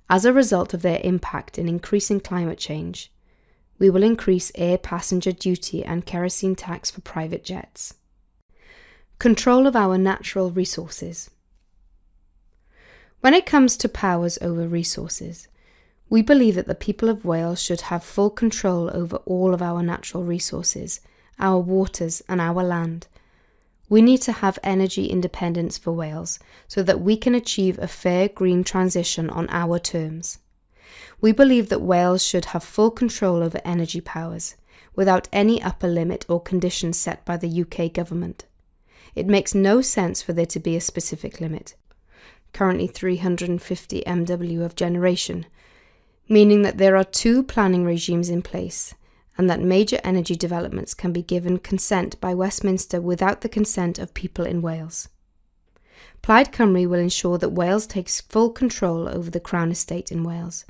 As a result of their impact in increasing climate change, we will increase air passenger duty and kerosene tax for private jets. Control of our natural resources. When it comes to powers over resources, we believe that the people of Wales should have full control over all of our natural resources, our waters and our land. We need to have energy independence for Wales so that we can achieve a fair green transition on our terms. We believe that Wales should have full control over energy powers, without any upper limit or conditions set by the UK Government. It makes no sense for there to be a specific limit, currently 350 MW of generation, meaning that there are 2 planning regimes in place, and that major energy developments can be given consent by Westminster without the consent of people in Wales. Plaid Cymru will ensure that Wales takes full control over the Crown Estate in Wales,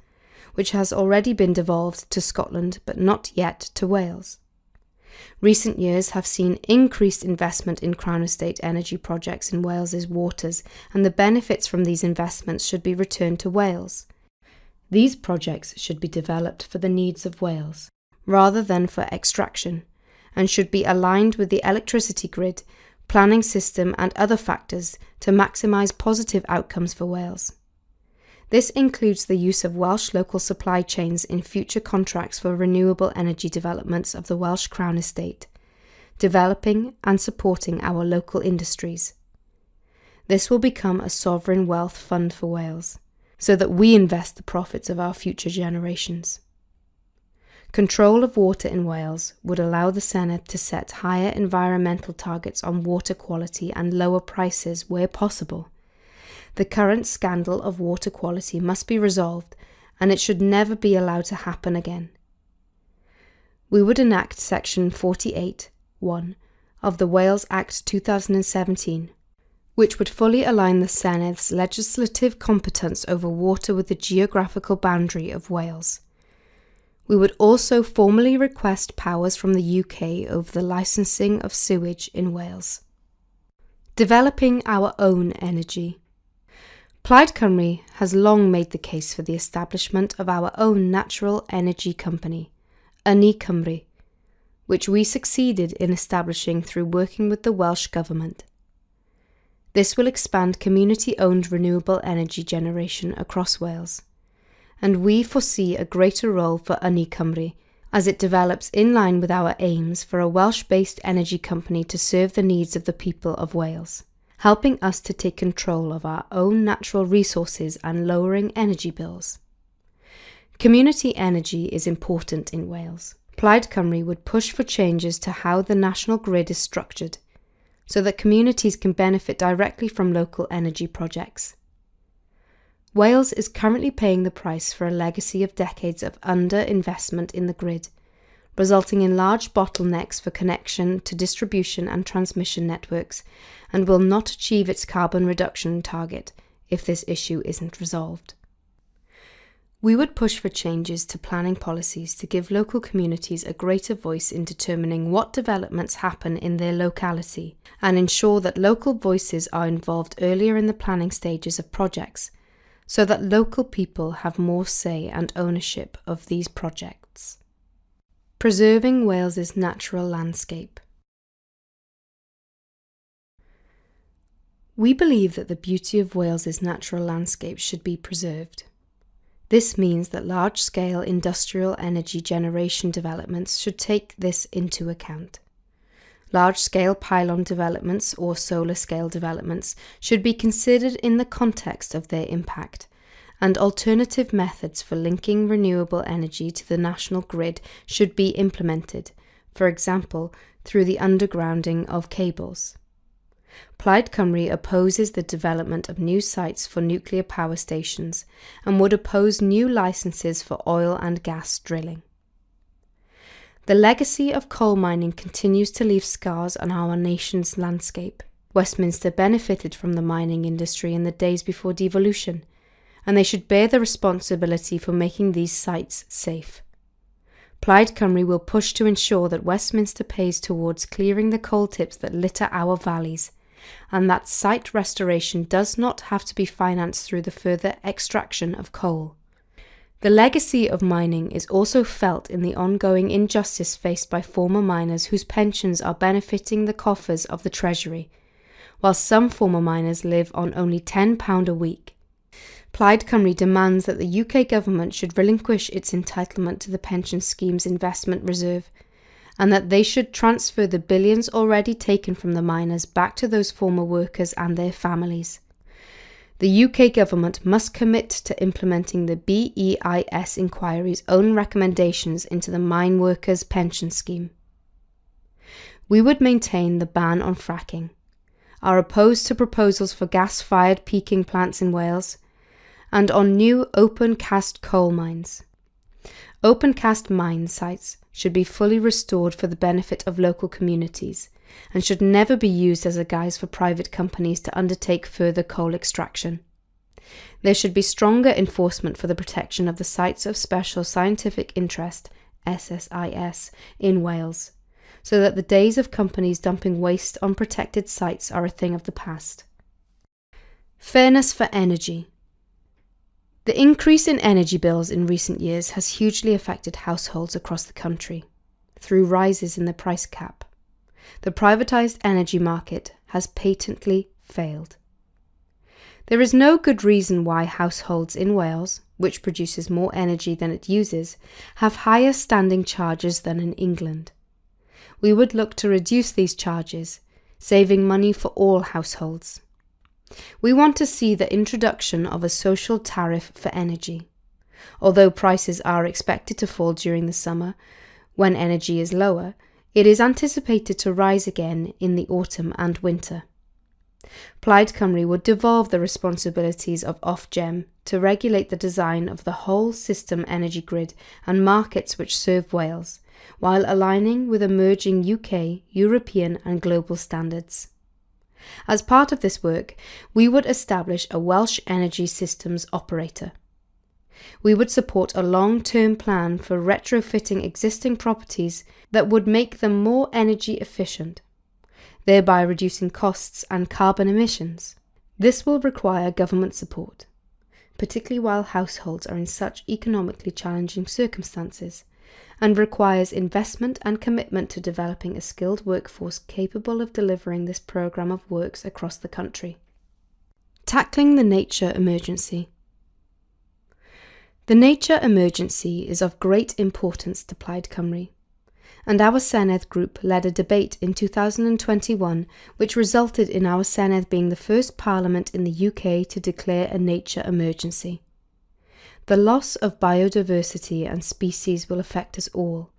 which has already been devolved to Scotland but not yet to Wales. Recent years have seen increased investment in Crown Estate energy projects in Wales's waters, and the benefits from these investments should be returned to Wales. These projects should be developed for the needs of Wales, rather than for extraction, and should be aligned with the electricity grid, planning system and other factors to maximise positive outcomes for Wales. This includes the use of Welsh local supply chains in future contracts for renewable energy developments of the Welsh Crown Estate, developing and supporting our local industries. This will become a sovereign wealth fund for Wales, so that we invest the profits of our future generations. Control of water in Wales would allow the Senedd to set higher environmental targets on water quality and lower prices where possible. The current scandal of water quality must be resolved, and it should never be allowed to happen again. We would enact Section 48(1) of the Wales Act 2017, which would fully align the Senedd's legislative competence over water with the geographical boundary of Wales. We would also formally request powers from the UK over the licensing of sewage in Wales. Developing our own energy. Plaid Cymru has long made the case for the establishment of our own natural energy company, Cymru, which we succeeded in establishing through working with the Welsh Government. This will expand community-owned renewable energy generation across Wales, and we foresee a greater role for Cymru as it develops in line with our aims for a Welsh-based energy company to serve the needs of the people of Wales, helping us to take control of our own natural resources and lowering energy bills. Community energy is important in Wales. Plaid Cymru would push for changes to how the national grid is structured, so that communities can benefit directly from local energy projects. Wales is currently paying the price for a legacy of decades of under-investment in the grid, resulting in large bottlenecks for connection to distribution and transmission networks, and will not achieve its carbon reduction target if this issue isn't resolved. We would push for changes to planning policies to give local communities a greater voice in determining what developments happen in their locality and ensure that local voices are involved earlier in the planning stages of projects, so that local people have more say and ownership of these projects. Preserving Wales's natural landscape. We believe that the beauty of Wales's natural landscape should be preserved. This means that large-scale industrial energy generation developments should take this into account. Large-scale pylon developments or solar-scale developments should be considered in the context of their impact, and alternative methods for linking renewable energy to the national grid should be implemented, for example, through the undergrounding of cables. Plaid Cymru opposes the development of new sites for nuclear power stations and would oppose new licenses for oil and gas drilling. The legacy of coal mining continues to leave scars on our nation's landscape. Westminster benefited from the mining industry in the days before devolution, and they should bear the responsibility for making these sites safe. Plaid Cymru will push to ensure that Westminster pays towards clearing the coal tips that litter our valleys, and that site restoration does not have to be financed through the further extraction of coal. The legacy of mining is also felt in the ongoing injustice faced by former miners whose pensions are benefiting the coffers of the Treasury, while some former miners live on only £10 a week. Plaid Cymru demands that the UK government should relinquish its entitlement to the pension scheme's investment reserve, and that they should transfer the billions already taken from the miners back to those former workers and their families. The UK government must commit to implementing the BEIS inquiry's own recommendations into the mine workers' pension scheme. We would maintain the ban on fracking, are opposed to proposals for gas-fired peaking plants in Wales, and on new open-cast coal mines. Open-cast mine sites should be fully restored for the benefit of local communities and should never be used as a guise for private companies to undertake further coal extraction. There should be stronger enforcement for the protection of the Sites of Special Scientific Interest, SSIS, in Wales, so that the days of companies dumping waste on protected sites are a thing of the past. Fairness for energy. The increase in energy bills in recent years has hugely affected households across the country through rises in the price cap. The privatised energy market has patently failed. There is no good reason why households in Wales, which produces more energy than it uses, have higher standing charges than in England. We would look to reduce these charges, saving money for all households. We want to see the introduction of a social tariff for energy. Although prices are expected to fall during the summer, when energy is lower, it is anticipated to rise again in the autumn and winter. Plaid Cymru would devolve the responsibilities of Ofgem to regulate the design of the whole system energy grid and markets which serve Wales, while aligning with emerging UK, European and global standards. As part of this work, we would establish a Welsh energy systems operator. We would support a long-term plan for retrofitting existing properties that would make them more energy efficient, thereby reducing costs and carbon emissions. This will require government support, particularly while households are in such economically challenging circumstances, and requires investment and commitment to developing a skilled workforce capable of delivering this programme of works across the country. Tackling the nature emergency. The nature emergency is of great importance to Plaid Cymru, and our Senedd group led a debate in 2021 which resulted in our Senedd being the first parliament in the UK to declare a nature emergency. The loss of biodiversity and species will affect us all,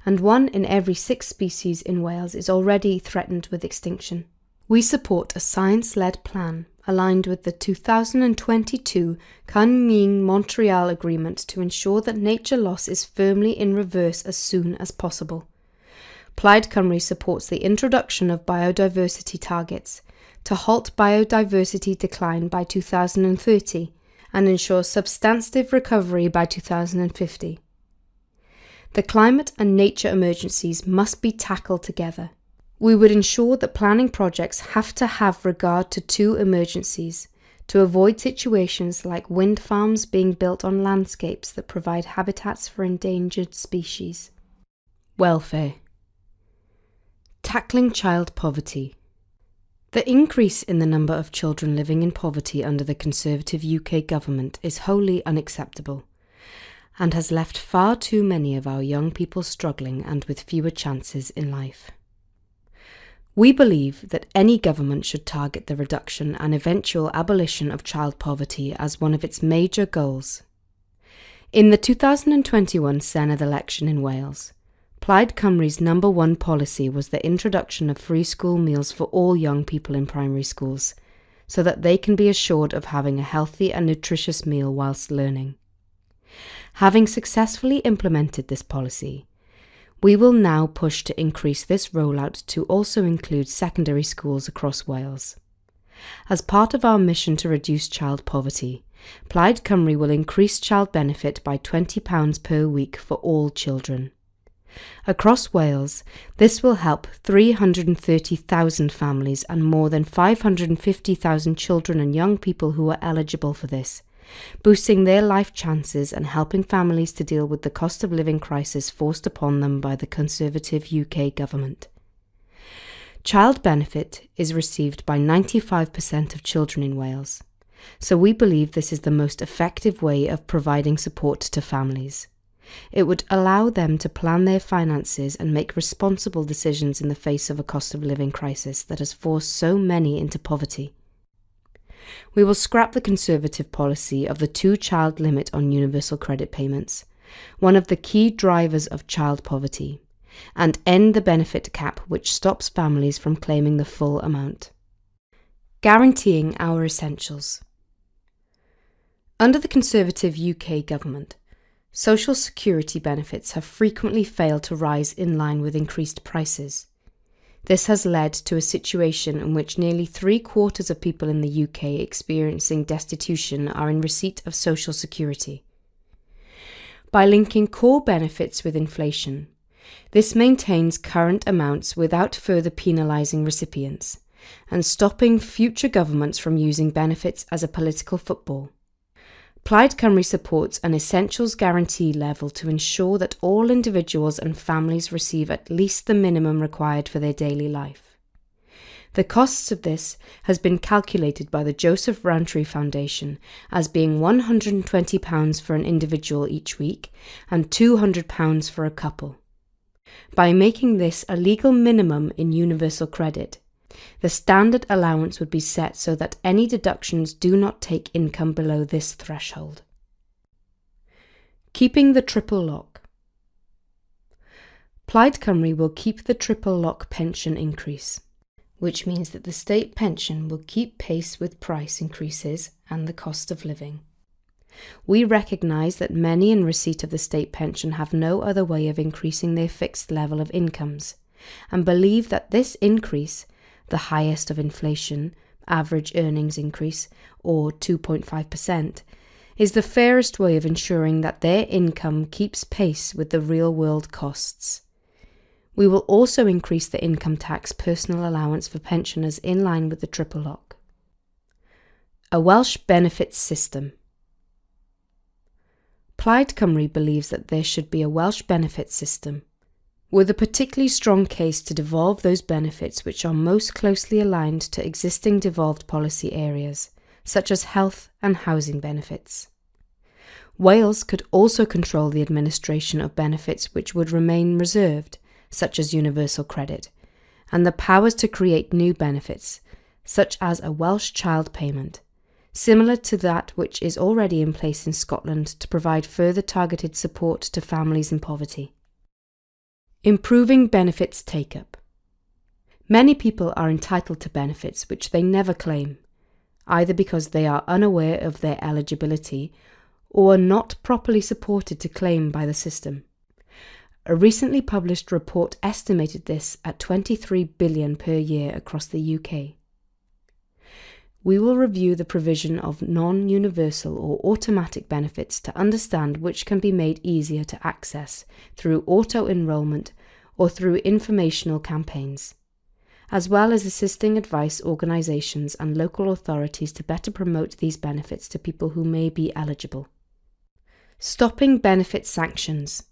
and 1 in every 6 species in Wales is already threatened with extinction. We support a science-led plan aligned with the 2022 Kunming-Montreal Agreement to ensure that nature loss is firmly in reverse as soon as possible. Plaid Cymru supports the introduction of biodiversity targets to halt biodiversity decline by 2030 and ensure substantive recovery by 2050. The climate and nature emergencies must be tackled together. We would ensure that planning projects have to have regard to 2 emergencies to avoid situations like wind farms being built on landscapes that provide habitats for endangered species. Welfare. Tackling child poverty. The increase in the number of children living in poverty under the Conservative UK government is wholly unacceptable and has left far too many of our young people struggling and with fewer chances in life. We believe that any government should target the reduction and eventual abolition of child poverty as one of its major goals. In the 2021 Senedd election in Wales, Plaid Cymru's number 1 policy was the introduction of free school meals for all young people in primary schools, so that they can be assured of having a healthy and nutritious meal whilst learning. Having successfully implemented this policy, we will now push to increase this rollout to also include secondary schools across Wales. As part of our mission to reduce child poverty, Plaid Cymru will increase child benefit by £20 per week for all children. Across Wales, this will help 330,000 families and more than 550,000 children and young people who are eligible for this, boosting their life chances and helping families to deal with the cost of living crisis forced upon them by the Conservative UK government. Child benefit is received by 95% of children in Wales, so we believe this is the most effective way of providing support to families. It would allow them to plan their finances and make responsible decisions in the face of a cost of living crisis that has forced so many into poverty. We will scrap the Conservative policy of the 2-child limit on universal credit payments, one of the key drivers of child poverty, and end the benefit cap which stops families from claiming the full amount. Guaranteeing our essentials. Under the Conservative UK government, social security benefits have frequently failed to rise in line with increased prices. This has led to a situation in which nearly 3/4 of people in the UK experiencing destitution are in receipt of social security. By linking core benefits with inflation, this maintains current amounts without further penalising recipients and stopping future governments from using benefits as a political football. Plaid Cymru supports an essentials guarantee level to ensure that all individuals and families receive at least the minimum required for their daily life. The costs of this has been calculated by the Joseph Rowntree Foundation as being £120 for an individual each week and £200 for a couple. By making this a legal minimum in universal credit, the standard allowance would be set so that any deductions do not take income below this threshold. Keeping the triple lock. Plaid Cymru will keep the triple lock pension increase, which means that the state pension will keep pace with price increases and the cost of living. We recognise that many in receipt of the state pension have no other way of increasing their fixed level of incomes, and believe that this increase, the highest of inflation, average earnings increase, or 2.5%, is the fairest way of ensuring that their income keeps pace with the real-world costs. We will also increase the income tax personal allowance for pensioners in line with the triple lock. A Welsh benefits system. Plaid Cymru believes that there should be a Welsh benefits system, with a particularly strong case to devolve those benefits which are most closely aligned to existing devolved policy areas, such as health and housing benefits. Wales could also control the administration of benefits which would remain reserved, such as universal credit, and the powers to create new benefits, such as a Welsh child payment, similar to that which is already in place in Scotland to provide further targeted support to families in poverty. Improving benefits take-up. Many people are entitled to benefits which they never claim, either because they are unaware of their eligibility or are not properly supported to claim by the system. A recently published report estimated this at £23 billion per year across the UK. We will review the provision of non-universal or automatic benefits to understand which can be made easier to access through auto-enrolment or through informational campaigns, as well as assisting advice organisations and local authorities to better promote these benefits to people who may be eligible. Stopping benefit sanctions.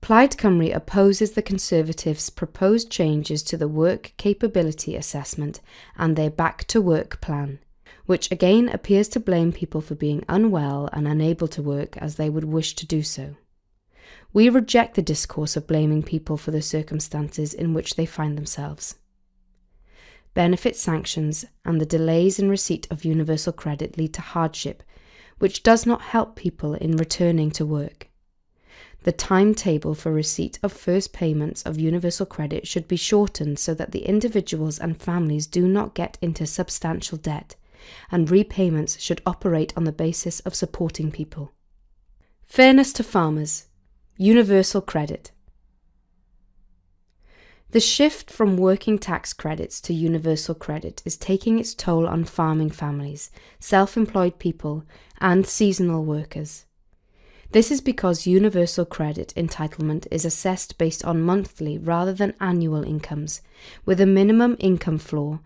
Plaid Cymru opposes the Conservatives' proposed changes to the Work Capability Assessment and their Back to Work plan, which again appears to blame people for being unwell and unable to work as they would wish to do so. We reject the discourse of blaming people for the circumstances in which they find themselves. Benefit sanctions and the delays in receipt of universal credit lead to hardship, which does not help people in returning to work. The timetable for receipt of first payments of universal credit should be shortened so that the individuals and families do not get into substantial debt, and repayments should operate on the basis of supporting people. Fairness to farmers. Universal credit. The shift from working tax credits to universal credit is taking its toll on farming families, self-employed people, and seasonal workers. This is because universal credit entitlement is assessed based on monthly rather than annual incomes, with a minimum income floor,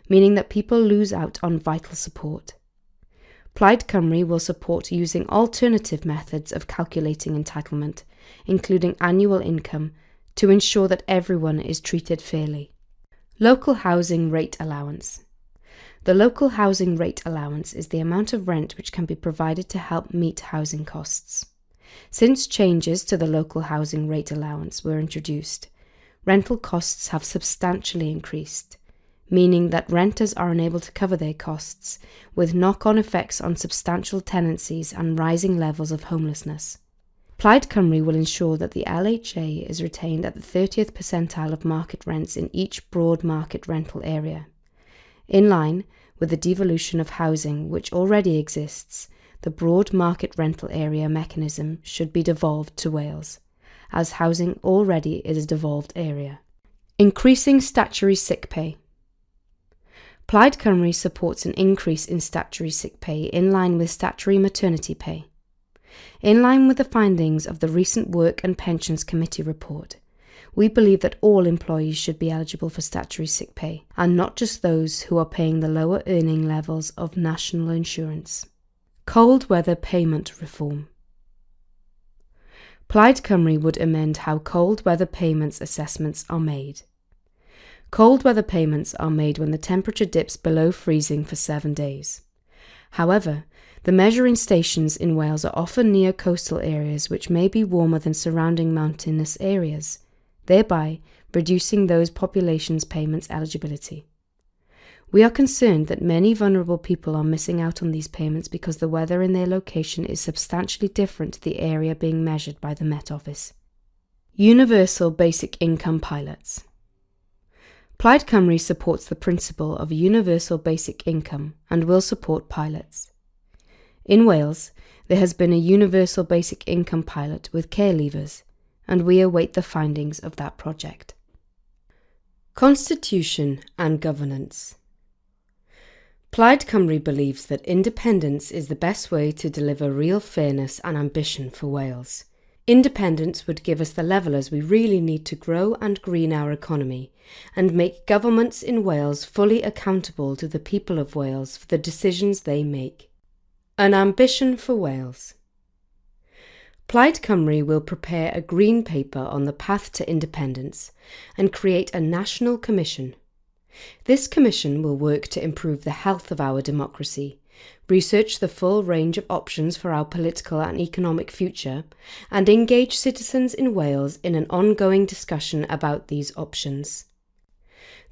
meaning that people lose out on vital support. Plaid Cymru will support using alternative methods of calculating entitlement, including annual income, to ensure that everyone is treated fairly. Local housing rate allowance. The local housing rate allowance is the amount of rent which can be provided to help meet housing costs. Since changes to the local housing rate allowance were introduced, rental costs have substantially increased, meaning that renters are unable to cover their costs, with knock-on effects on substantial tenancies and rising levels of homelessness. Plaid Cymru will ensure that the LHA is retained at the 30th percentile of market rents in each broad market rental area. In line with the devolution of housing which already exists, the broad market rental area mechanism should be devolved to Wales, as housing already is a devolved area. Increasing statutory sick pay. Plaid Cymru supports an increase in statutory sick pay in line with statutory maternity pay. In line with the findings of the recent Work and Pensions Committee report, we believe that all employees should be eligible for statutory sick pay, and not just those who are paying the lower earning levels of national insurance. Cold weather payment reform. Plaid Cymru would amend how cold weather payments assessments are made. Cold weather payments are made when the temperature dips below freezing for 7 days. However, the measuring stations in Wales are often near coastal areas which may be warmer than surrounding mountainous areas, thereby reducing those populations' payments eligibility. We are concerned that many vulnerable people are missing out on these payments because the weather in their location is substantially different to the area being measured by the Met Office. Universal Basic Income Pilots. Plaid Cymru supports the principle of a universal basic income and will support pilots. In Wales, there has been a universal basic income pilot with care leavers, and we await the findings of that project. Constitution and governance. Plaid Cymru believes that independence is the best way to deliver real fairness and ambition for Wales. Independence would give us the levellers we really need to grow and green our economy, and make governments in Wales fully accountable to the people of Wales for the decisions they make. An ambition for Wales. Plaid Cymru will prepare a green paper on the path to independence and create a national commission. This commission will work to improve the health of our democracy, research the full range of options for our political and economic future, and engage citizens in Wales in an ongoing discussion about these options.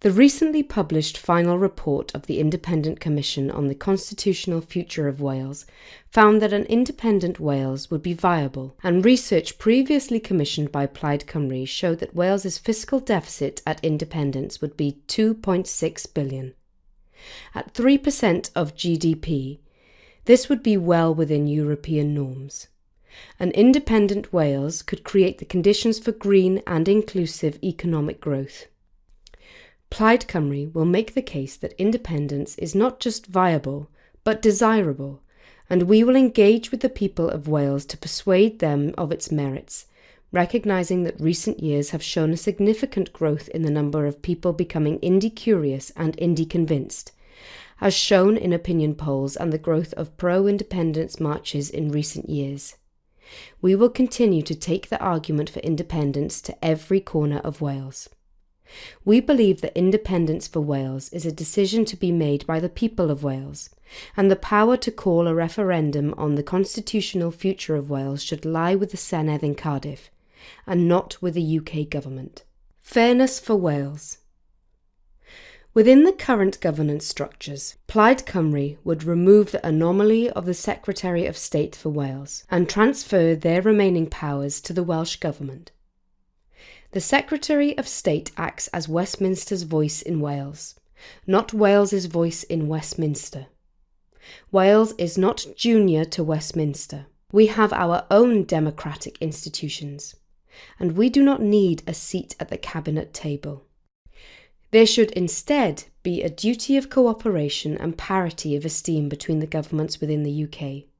The recently published final report of the Independent Commission on the Constitutional Future of Wales found that an independent Wales would be viable, and research previously commissioned by Plaid Cymru showed that Wales's fiscal deficit at independence would be 2.6 billion. At 3% of GDP, this would be well within European norms. An independent Wales could create the conditions for green and inclusive economic growth. Plaid Cymru will make the case that independence is not just viable, but desirable, and we will engage with the people of Wales to persuade them of its merits, recognising that recent years have shown a significant growth in the number of people becoming indie-curious and indie-convinced, as shown in opinion polls and the growth of pro-independence marches in recent years. We will continue to take the argument for independence to every corner of Wales. We believe that independence for Wales is a decision to be made by the people of Wales, and the power to call a referendum on the constitutional future of Wales should lie with the Senedd in Cardiff, and not with the UK government. Fairness for Wales. Within the current governance structures, Plaid Cymru would remove the anomaly of the Secretary of State for Wales and transfer their remaining powers to the Welsh Government. The Secretary of State acts as Westminster's voice in Wales, not Wales's voice in Westminster. Wales is not junior to Westminster. We have our own democratic institutions, and we do not need a seat at the cabinet table. There should instead be a duty of cooperation and parity of esteem between the governments within the UK.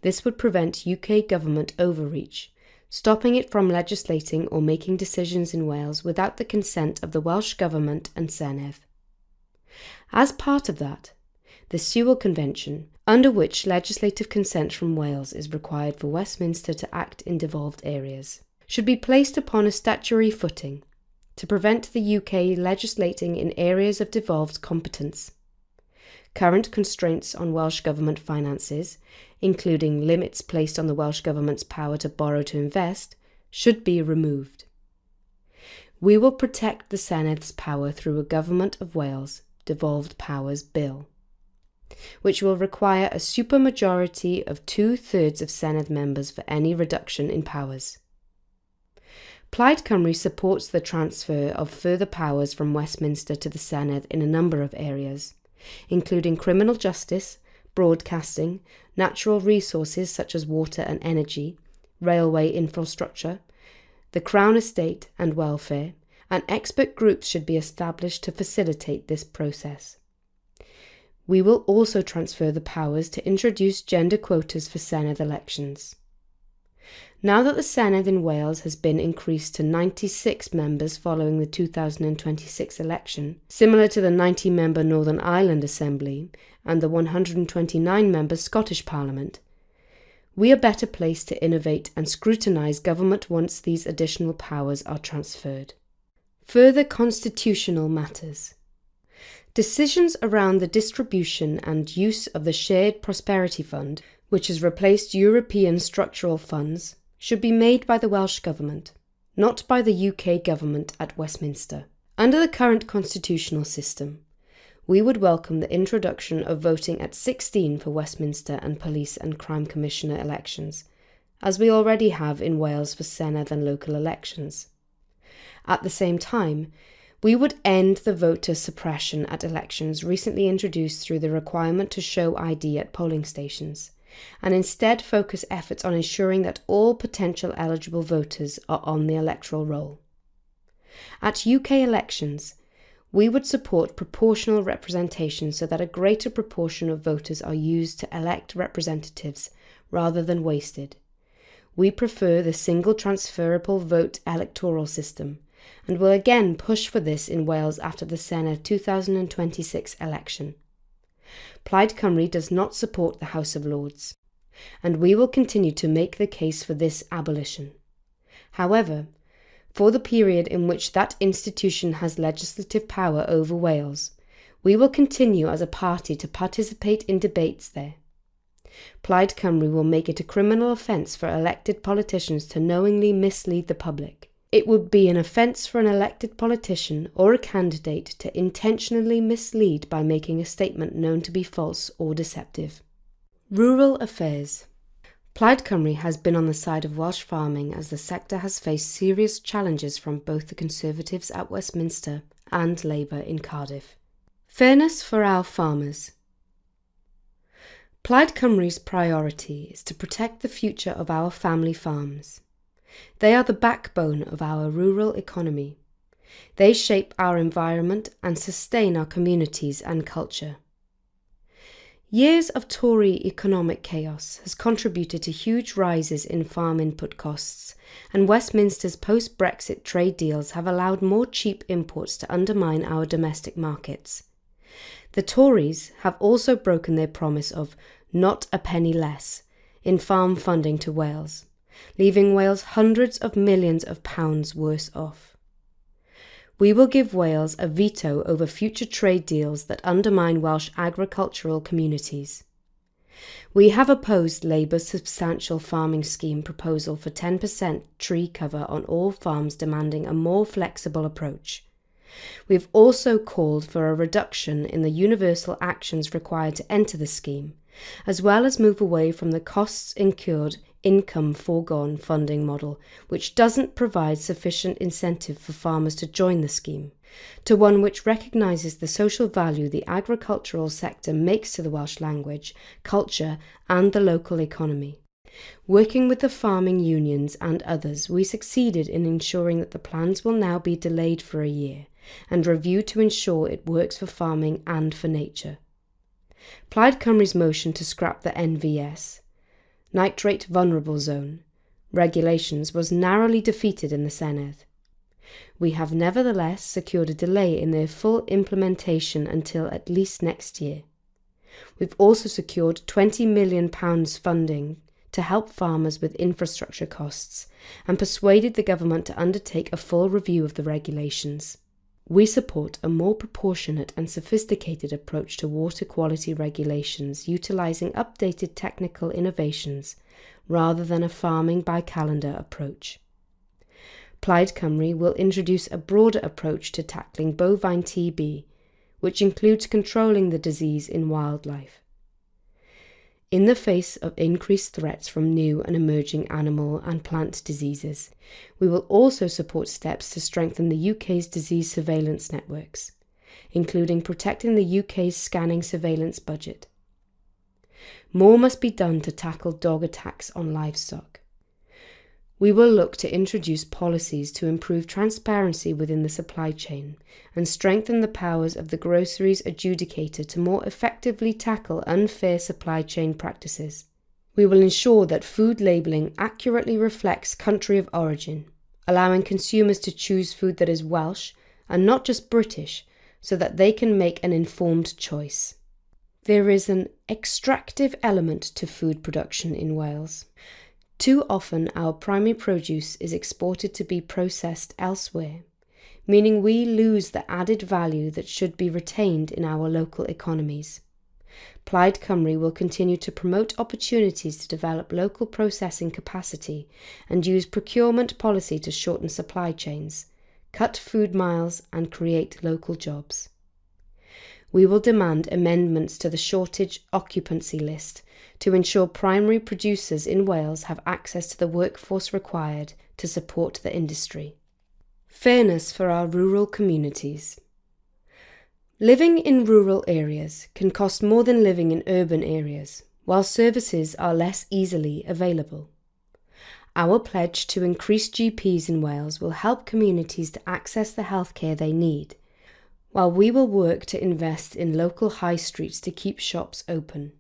This would prevent UK government overreach, stopping it from legislating or making decisions in Wales without the consent of the Welsh Government and Senedd. As part of that, the Sewell Convention, under which legislative consent from Wales is required for Westminster to act in devolved areas, should be placed upon a statutory footing to prevent the UK legislating in areas of devolved competence. Current constraints on Welsh Government finances, including limits placed on the Welsh Government's power to borrow to invest, should be removed. We will protect the Senedd's power through a Government of Wales Devolved Powers Bill, which will require a supermajority of 2/3 of Senedd members for any reduction in powers. Plaid Cymru supports the transfer of further powers from Westminster to the Senedd in a number of areas, including criminal justice, broadcasting, natural resources such as water and energy, railway infrastructure, the Crown estate and welfare, and expert groups should be established to facilitate this process. We will also transfer the powers to introduce gender quotas for Senedd elections. Now that the Senedd in Wales has been increased to 96 members following the 2026 election, similar to the 90-member Northern Ireland Assembly and the 129-member Scottish Parliament, we are better placed to innovate and scrutinise government once these additional powers are transferred. Further constitutional matters. Decisions around the distribution and use of the Shared Prosperity Fund, which has replaced European structural funds, should be made by the Welsh Government, not by the UK Government at Westminster. Under the current constitutional system, we would welcome the introduction of voting at 16 for Westminster and Police and Crime Commissioner elections, as we already have in Wales for Senedd and local elections. At the same time, we would end the voter suppression at elections recently introduced through the requirement to show ID at polling stations, and instead focus efforts on ensuring that all potential eligible voters are on the electoral roll. At UK elections, We would support proportional representation so that a greater proportion of voters are used to elect representatives rather than wasted. We prefer the single transferable vote electoral system and will again push for this in Wales after the Senedd 2026 election. Plaid Cymru does not support the House of Lords, and we will continue to make the case for this abolition. However, for the period in which that institution has legislative power over Wales, we will continue as a party to participate in debates there. Plaid Cymru will make it a criminal offence for elected politicians to knowingly mislead the public. It would be an offence for an elected politician or a candidate to intentionally mislead by making a statement known to be false or deceptive. Rural affairs. Plaid Cymru has been on the side of Welsh farming as the sector has faced serious challenges from both the Conservatives at Westminster and Labour in Cardiff. Fairness for our farmers. Plaid Cymru's priority is to protect the future of our family farms. They are the backbone of our rural economy. They shape our environment and sustain our communities and culture. Years of Tory economic chaos has contributed to huge rises in farm input costs, and Westminster's post-Brexit trade deals have allowed more cheap imports to undermine our domestic markets. The Tories have also broken their promise of not a penny less in farm funding to Wales, leaving Wales hundreds of millions of pounds worse off. We will give Wales a veto over future trade deals that undermine Welsh agricultural communities. We have opposed Labour's substantial farming scheme proposal for 10% tree cover on all farms, demanding a more flexible approach. We've also called for a reduction in the universal actions required to enter the scheme, as well as move away from the costs incurred income foregone funding model, which doesn't provide sufficient incentive for farmers to join the scheme, to one which recognises the social value the agricultural sector makes to the Welsh language, culture and the local economy. Working with the farming unions and others, we succeeded in ensuring that the plans will now be delayed for a year and reviewed to ensure it works for farming and for nature. Plaid Cymru's motion to scrap the NVS, Nitrate Vulnerable Zone, regulations was narrowly defeated in the Senedd. We have nevertheless secured a delay in their full implementation until at least next year. We've also secured £20 million funding to help farmers with infrastructure costs and persuaded the government to undertake a full review of the regulations. We support a more proportionate and sophisticated approach to water quality regulations utilising updated technical innovations rather than a farming by calendar approach. Plaid Cymru will introduce a broader approach to tackling bovine TB, which includes controlling the disease in wildlife. In the face of increased threats from new and emerging animal and plant diseases, we will also support steps to strengthen the UK's disease surveillance networks, including protecting the UK's scanning surveillance budget. More must be done to tackle dog attacks on livestock. We will look to introduce policies to improve transparency within the supply chain and strengthen the powers of the groceries adjudicator to more effectively tackle unfair supply chain practices. We will ensure that food labelling accurately reflects country of origin, allowing consumers to choose food that is Welsh and not just British, so that they can make an informed choice. There is an extractive element to food production in Wales. Too often our primary produce is exported to be processed elsewhere, meaning we lose the added value that should be retained in our local economies. Plaid Cymru will continue to promote opportunities to develop local processing capacity and use procurement policy to shorten supply chains, cut food miles and create local jobs. We will demand amendments to the shortage occupancy list to ensure primary producers in Wales have access to the workforce required to support the industry. Fairness for our rural communities. Living in rural areas can cost more than living in urban areas, while services are less easily available. Our pledge to increase GPs in Wales will help communities to access the healthcare they need, while we will work to invest in local high streets to keep shops open.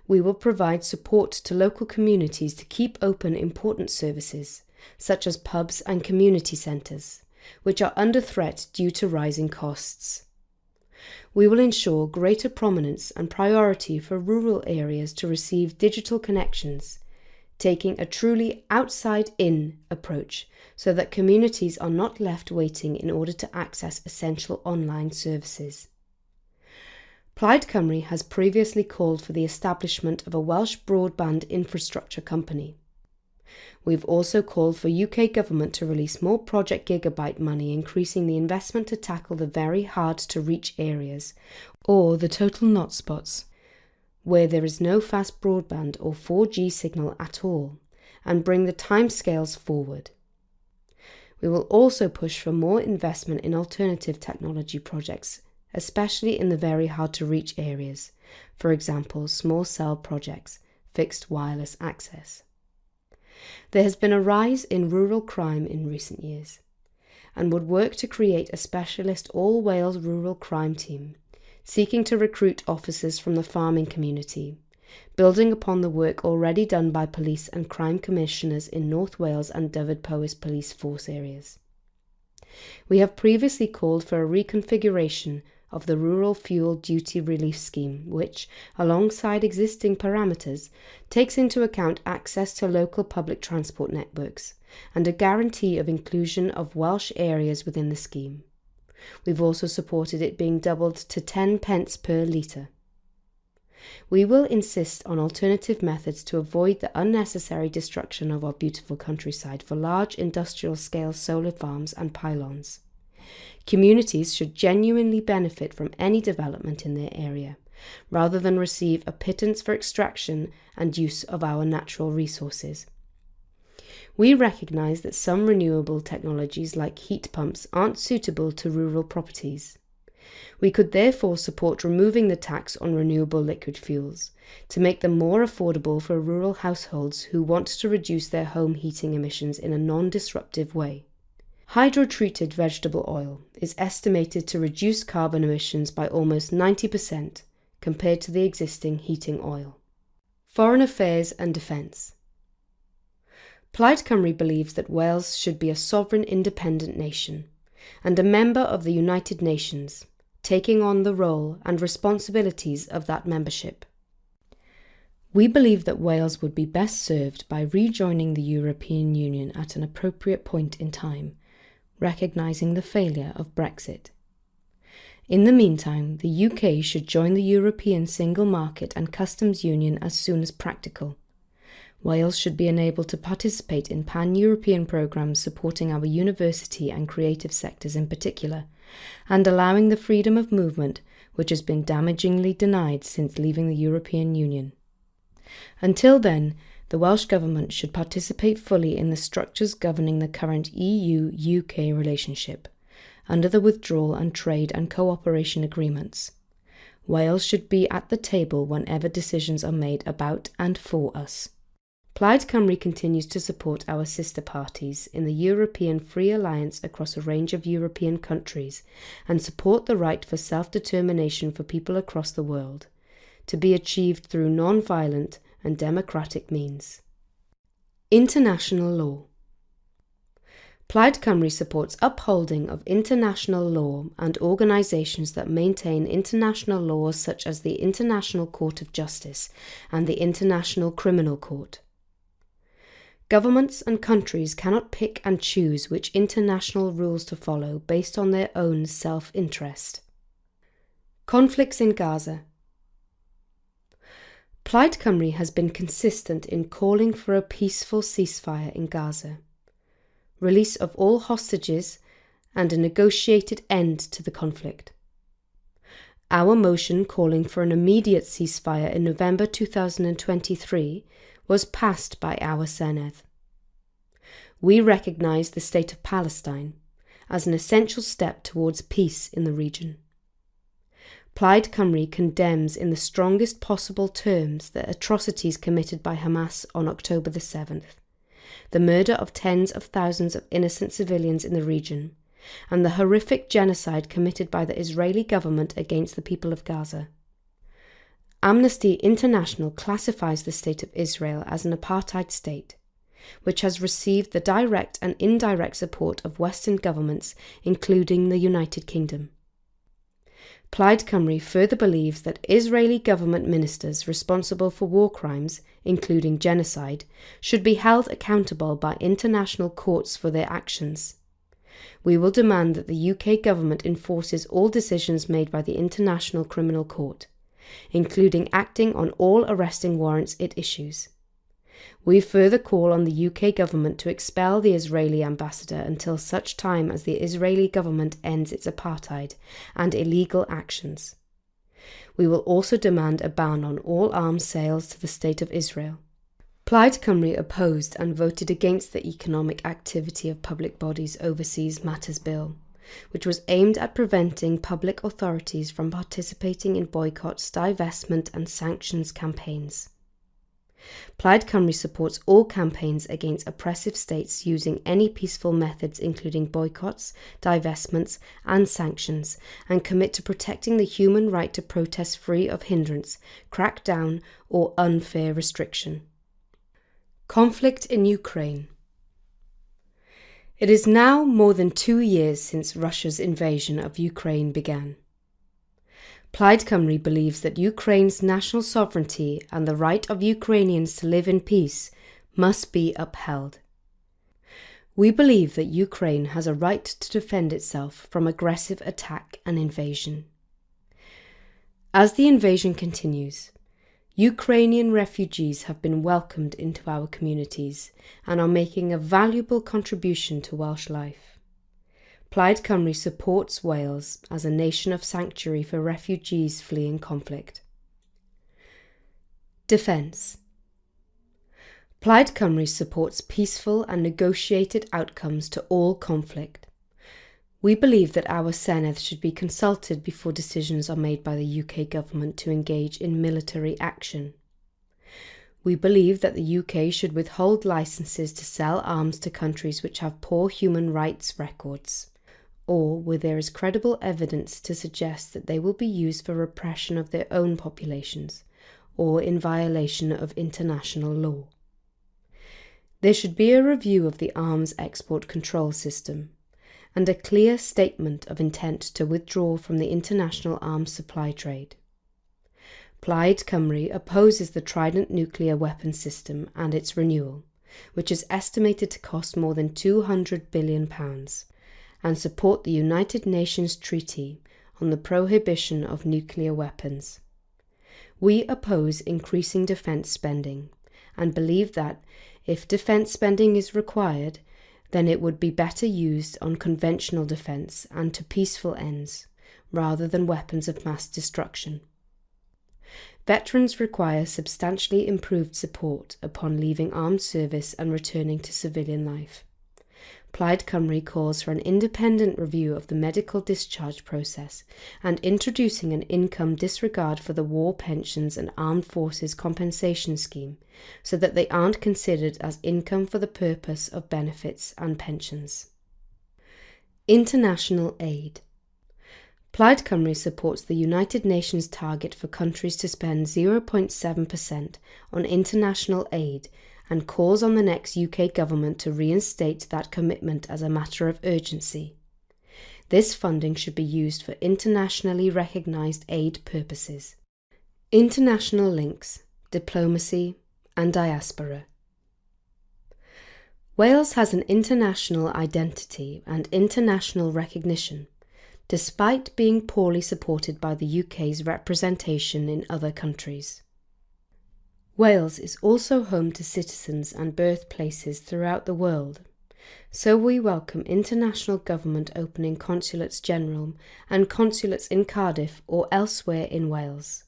We will provide support to local communities to keep open important services, such as pubs and community centres, which are under threat due to rising costs. We will ensure greater prominence and priority for rural areas to receive digital connections, taking a truly outside-in approach so that communities are not left waiting in order to access essential online services. Plaid Cymru has previously called for the establishment of a Welsh broadband infrastructure company. We've also called for UK government to release more Project Gigabyte money, increasing the investment to tackle the very hard-to-reach areas, or the total not spots, where there is no fast broadband or 4G signal at all, and bring the timescales forward. We will also push for more investment in alternative technology projects, especially in the very hard-to-reach areas, for example, small cell projects, fixed wireless access. There has been a rise in rural crime in recent years, and would work to create a specialist all-Wales rural crime team, seeking to recruit officers from the farming community, building upon the work already done by police and crime commissioners in North Wales and Dyfed-Powys police force areas. We have previously called for a reconfiguration of the Rural Fuel Duty Relief Scheme, which, alongside existing parameters, takes into account access to local public transport networks and a guarantee of inclusion of Welsh areas within the scheme. We've also supported it being doubled to 10 pence per litre. We will insist on alternative methods to avoid the unnecessary destruction of our beautiful countryside for large industrial-scale solar farms and pylons. Communities should genuinely benefit from any development in their area, rather than receive a pittance for extraction and use of our natural resources. We recognise that some renewable technologies like heat pumps aren't suitable to rural properties. We could therefore support removing the tax on renewable liquid fuels to make them more affordable for rural households who want to reduce their home heating emissions in a non-disruptive way. Hydro-treated vegetable oil is estimated to reduce carbon emissions by almost 90% compared to the existing heating oil. Foreign Affairs and Defence. Plaid Cymru believes that Wales should be a sovereign independent nation and a member of the United Nations, taking on the role and responsibilities of that membership. We believe that Wales would be best served by rejoining the European Union at an appropriate point in time, recognising the failure of Brexit. In the meantime, the UK should join the European Single Market and Customs Union as soon as practical. Wales should be enabled to participate in pan-European programmes supporting our university and creative sectors in particular, and allowing the freedom of movement which has been damagingly denied since leaving the European Union. Until then, the Welsh Government should participate fully in the structures governing the current EU-UK relationship, under the withdrawal and trade and cooperation agreements. Wales should be at the table whenever decisions are made about and for us. Plaid Cymru continues to support our sister parties in the European Free Alliance across a range of European countries and support the right for self-determination for people across the world, to be achieved through non-violent and democratic means. International law. Plaid Cymru supports upholding of international law and organisations that maintain international laws such as the International Court of Justice and the International Criminal Court. Governments and countries cannot pick and choose which international rules to follow based on their own self-interest. Conflicts in Gaza. Plaid Cymru has been consistent in calling for a peaceful ceasefire in Gaza, release of all hostages, and a negotiated end to the conflict. Our motion calling for an immediate ceasefire in November 2023 was passed by our Senedd. We recognise the State of Palestine as an essential step towards peace in the region. Plaid Cymru condemns in the strongest possible terms the atrocities committed by Hamas on October the 7th, the murder of tens of thousands of innocent civilians in the region, and the horrific genocide committed by the Israeli government against the people of Gaza. Amnesty International classifies the State of Israel as an apartheid state, which has received the direct and indirect support of Western governments, including the United Kingdom. Plaid Cymru further believes that Israeli government ministers responsible for war crimes, including genocide, should be held accountable by international courts for their actions. We will demand that the UK government enforces all decisions made by the International Criminal Court, including acting on all arresting warrants it issues. We further call on the UK government to expel the Israeli ambassador until such time as the Israeli government ends its apartheid and illegal actions. We will also demand a ban on all arms sales to the State of Israel. Plaid Cymru opposed and voted against the Economic Activity of Public Bodies Overseas Matters Bill, which was aimed at preventing public authorities from participating in boycotts, divestment and sanctions campaigns. Plaid Cymru supports all campaigns against oppressive states using any peaceful methods including boycotts, divestments and sanctions, and commit to protecting the human right to protest free of hindrance, crackdown or unfair restriction. Conflict in Ukraine. It is now more than 2 years since Russia's invasion of Ukraine began. Plaid Cymru believes that Ukraine's national sovereignty and the right of Ukrainians to live in peace must be upheld. We believe that Ukraine has a right to defend itself from aggressive attack and invasion. As the invasion continues, Ukrainian refugees have been welcomed into our communities and are making a valuable contribution to Welsh life. Plaid Cymru supports Wales as a nation of sanctuary for refugees fleeing conflict. Defence. Plaid Cymru supports peaceful and negotiated outcomes to all conflict. We believe that our Senedd should be consulted before decisions are made by the UK government to engage in military action. We believe that the UK should withhold licences to sell arms to countries which have poor human rights records, or where there is credible evidence to suggest that they will be used for repression of their own populations, or in violation of international law. There should be a review of the arms export control system, and a clear statement of intent to withdraw from the international arms supply trade. Plaid Cymru opposes the Trident nuclear weapon system and its renewal, which is estimated to cost more than £200 billion, and support the United Nations Treaty on the Prohibition of Nuclear Weapons. We oppose increasing defence spending and believe that, if defence spending is required, then it would be better used on conventional defence and to peaceful ends, rather than weapons of mass destruction. Veterans require substantially improved support upon leaving armed service and returning to civilian life. Plaid Cymru calls for an independent review of the medical discharge process and introducing an income disregard for the war pensions and armed forces compensation scheme so that they aren't considered as income for the purpose of benefits and pensions. International aid. Plaid Cymru supports the United Nations target for countries to spend 0.7% on international aid and calls on the next UK government to reinstate that commitment as a matter of urgency. This funding should be used for internationally recognised aid purposes. International links, diplomacy and diaspora. Wales has an international identity and international recognition, despite being poorly supported by the UK's representation in other countries. Wales is also home to citizens and birthplaces throughout the world, so we welcome international government opening consulates general and consulates in Cardiff or elsewhere in Wales.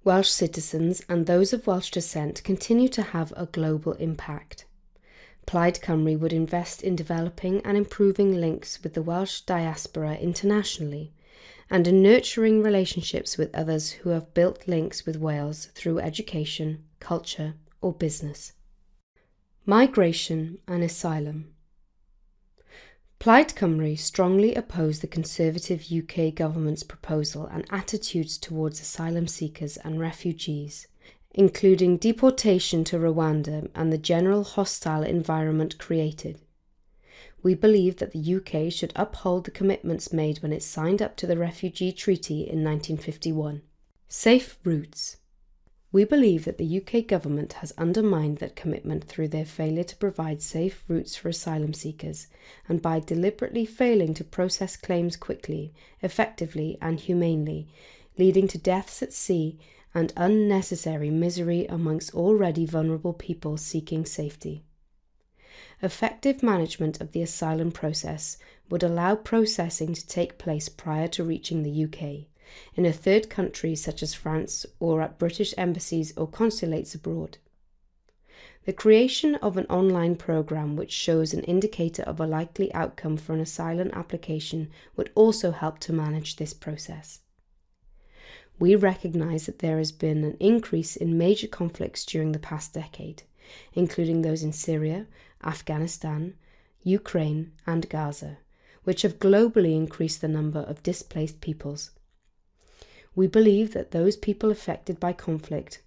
Welsh citizens and those of Welsh descent continue to have a global impact. Plaid Cymru would invest in developing and improving links with the Welsh diaspora internationally, and in nurturing relationships with others who have built links with Wales through education, culture, or business. Migration and asylum. Plaid Cymru strongly oppose the Conservative UK government's proposal and attitudes towards asylum seekers and refugees, including deportation to Rwanda and the general hostile environment created. We believe that the UK should uphold the commitments made when it signed up to the Refugee Treaty in 1951. Safe routes. We believe that the UK government has undermined that commitment through their failure to provide safe routes for asylum seekers and by deliberately failing to process claims quickly, effectively and humanely, leading to deaths at sea and unnecessary misery amongst already vulnerable people seeking safety. Effective management of the asylum process would allow processing to take place prior to reaching the UK, in a third country such as France or at British embassies or consulates abroad. The creation of an online programme which shows an indicator of a likely outcome for an asylum application would also help to manage this process. We recognise that there has been an increase in major conflicts during the past decade, including those in Syria, Afghanistan, Ukraine and Gaza, which have globally increased the number of displaced peoples. We believe that those people affected by conflict,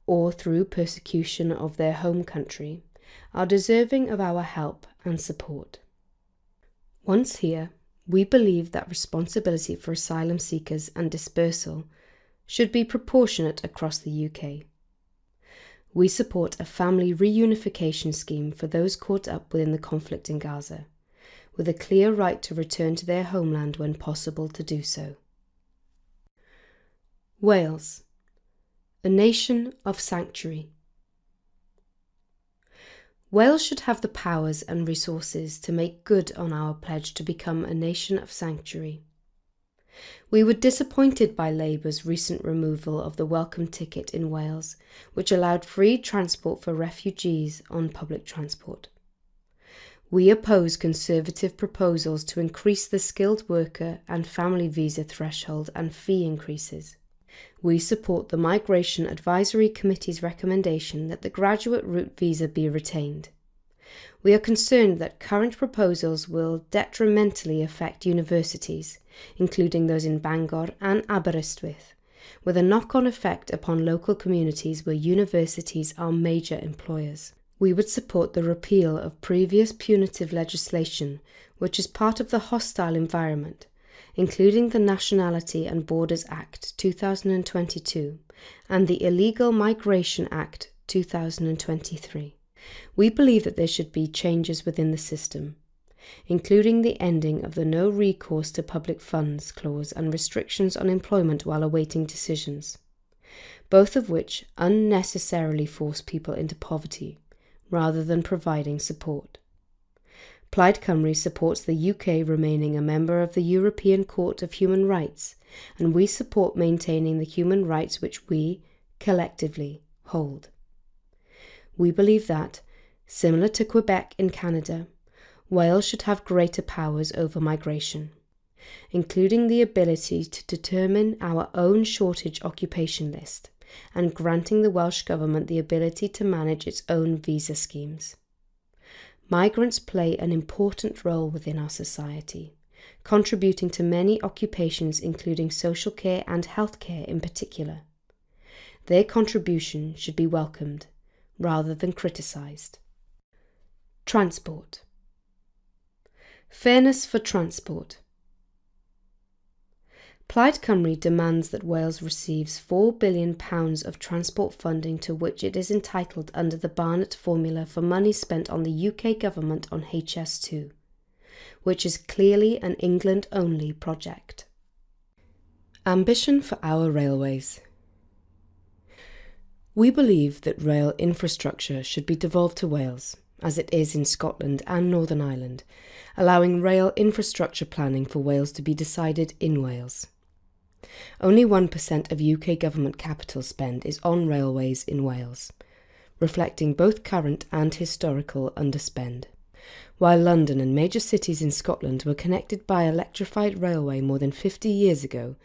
or through persecution of their home country, are deserving of our help and support. Once here, we believe that responsibility for asylum seekers and dispersal should be proportionate across the UK. We support a family reunification scheme for those caught up within the conflict in Gaza, with a clear right to return to their homeland when possible to do so. Wales, a nation of sanctuary. Wales should have the powers and resources to make good on our pledge to become a nation of sanctuary. We were disappointed by Labour's recent removal of the welcome ticket in Wales, which allowed free transport for refugees on public transport. We oppose Conservative proposals to increase the skilled worker and family visa threshold and fee increases. We support the Migration Advisory Committee's recommendation that the graduate route visa be retained. We are concerned that current proposals will detrimentally affect universities, including those in Bangor and Aberystwyth, with a knock-on effect upon local communities where universities are major employers. We would support the repeal of previous punitive legislation, which is part of the hostile environment, including the Nationality and Borders Act 2022 and the Illegal Migration Act 2023. We believe that there should be changes within the system, including the ending of the no recourse to public funds clause and restrictions on employment while awaiting decisions, both of which unnecessarily force people into poverty rather than providing support. Plaid Cymru supports the UK remaining a member of the European Court of Human Rights, and we support maintaining the human rights which we, collectively, hold. We believe that, similar to Quebec in Canada, Wales should have greater powers over migration, including the ability to determine our own shortage occupation list and granting the Welsh Government the ability to manage its own visa schemes. Migrants play an important role within our society, contributing to many occupations including social care and healthcare in particular. Their contribution should be welcomed, rather than criticised. Transport. Fairness for transport. Plaid Cymru demands that Wales receives £4 billion of transport funding to which it is entitled under the Barnett formula for money spent on the UK government on HS2, which is clearly an England-only project. Ambition for our railways. We believe that rail infrastructure should be devolved to Wales, as it is in Scotland and Northern Ireland, allowing rail infrastructure planning for Wales to be decided in Wales. Only 1% of UK government capital spend is on railways in Wales, reflecting both current and historical underspend. While London and major cities in Scotland were connected by electrified railway more than 50 years ago,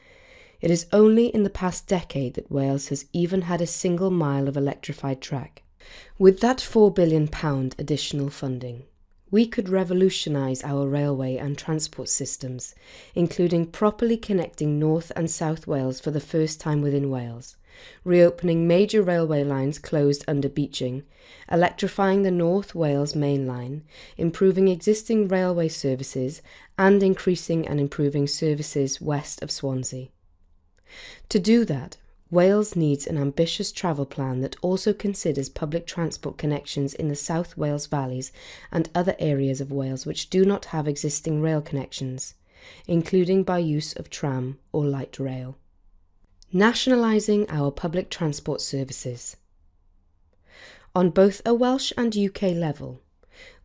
it is only in the past decade that Wales has even had a single mile of electrified track. With that £4 billion additional funding, we could revolutionise our railway and transport systems, including properly connecting North and South Wales for the first time within Wales, reopening major railway lines closed under beaching, electrifying the North Wales main line, improving existing railway services, and increasing and improving services west of Swansea. To do that, Wales needs an ambitious travel plan that also considers public transport connections in the South Wales valleys and other areas of Wales which do not have existing rail connections, including by use of tram or light rail. Nationalising our public transport services. On both a Welsh and UK level,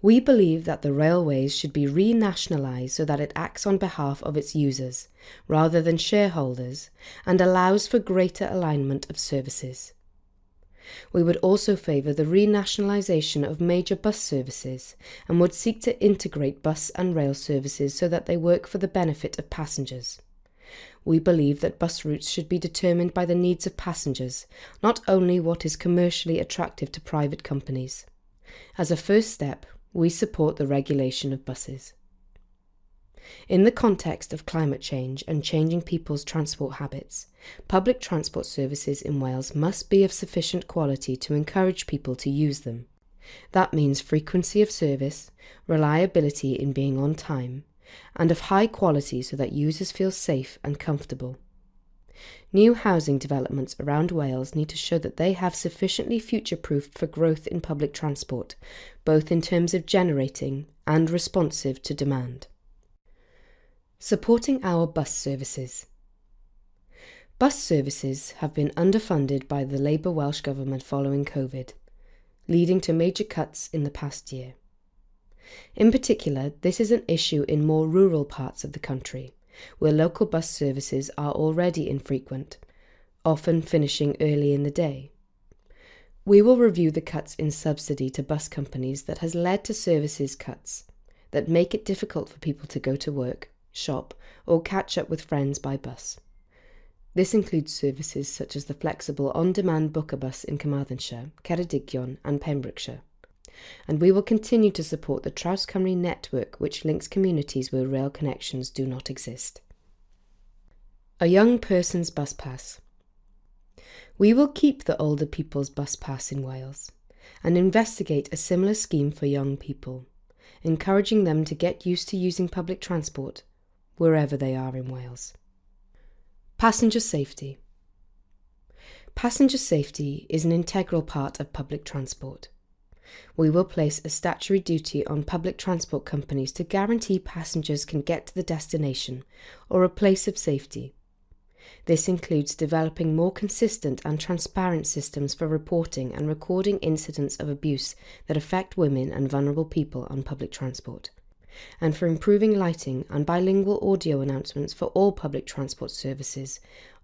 we believe that the railways should be renationalised so that it acts on behalf of its users, rather than shareholders, and allows for greater alignment of services. We would also favour the renationalisation of major bus services and would seek to integrate bus and rail services so that they work for the benefit of passengers. We believe that bus routes should be determined by the needs of passengers, not only what is commercially attractive to private companies. As a first step, we support the regulation of buses. In the context of climate change and changing people's transport habits, public transport services in Wales must be of sufficient quality to encourage people to use them. That means frequency of service, reliability in being on time, and of high quality so that users feel safe and comfortable. New housing developments around Wales need to show that they have sufficiently future-proofed for growth in public transport, both in terms of generating and responsive to demand. Supporting our bus services. Bus services have been underfunded by the Labour Welsh Government following COVID, leading to major cuts in the past year. In particular, this is an issue in more rural parts of the country, where local bus services are already infrequent, often finishing early in the day. We will review the cuts in subsidy to bus companies that has led to services cuts that make it difficult for people to go to work, shop, or catch up with friends by bus. This includes services such as the flexible on-demand booker bus in Carmarthenshire, Ceredigion and Pembrokeshire. And we will continue to support the Traws Cymru network which links communities where rail connections do not exist. A young person's bus pass. We will keep the older people's bus pass in Wales and investigate a similar scheme for young people, encouraging them to get used to using public transport wherever they are in Wales. Passenger safety. Passenger safety is an integral part of public transport. We will place a statutory duty on public transport companies to guarantee passengers can get to the destination or a place of safety. This includes developing more consistent and transparent systems for reporting and recording incidents of abuse that affect women and vulnerable people on public transport, and for improving lighting and bilingual audio announcements for all public transport services,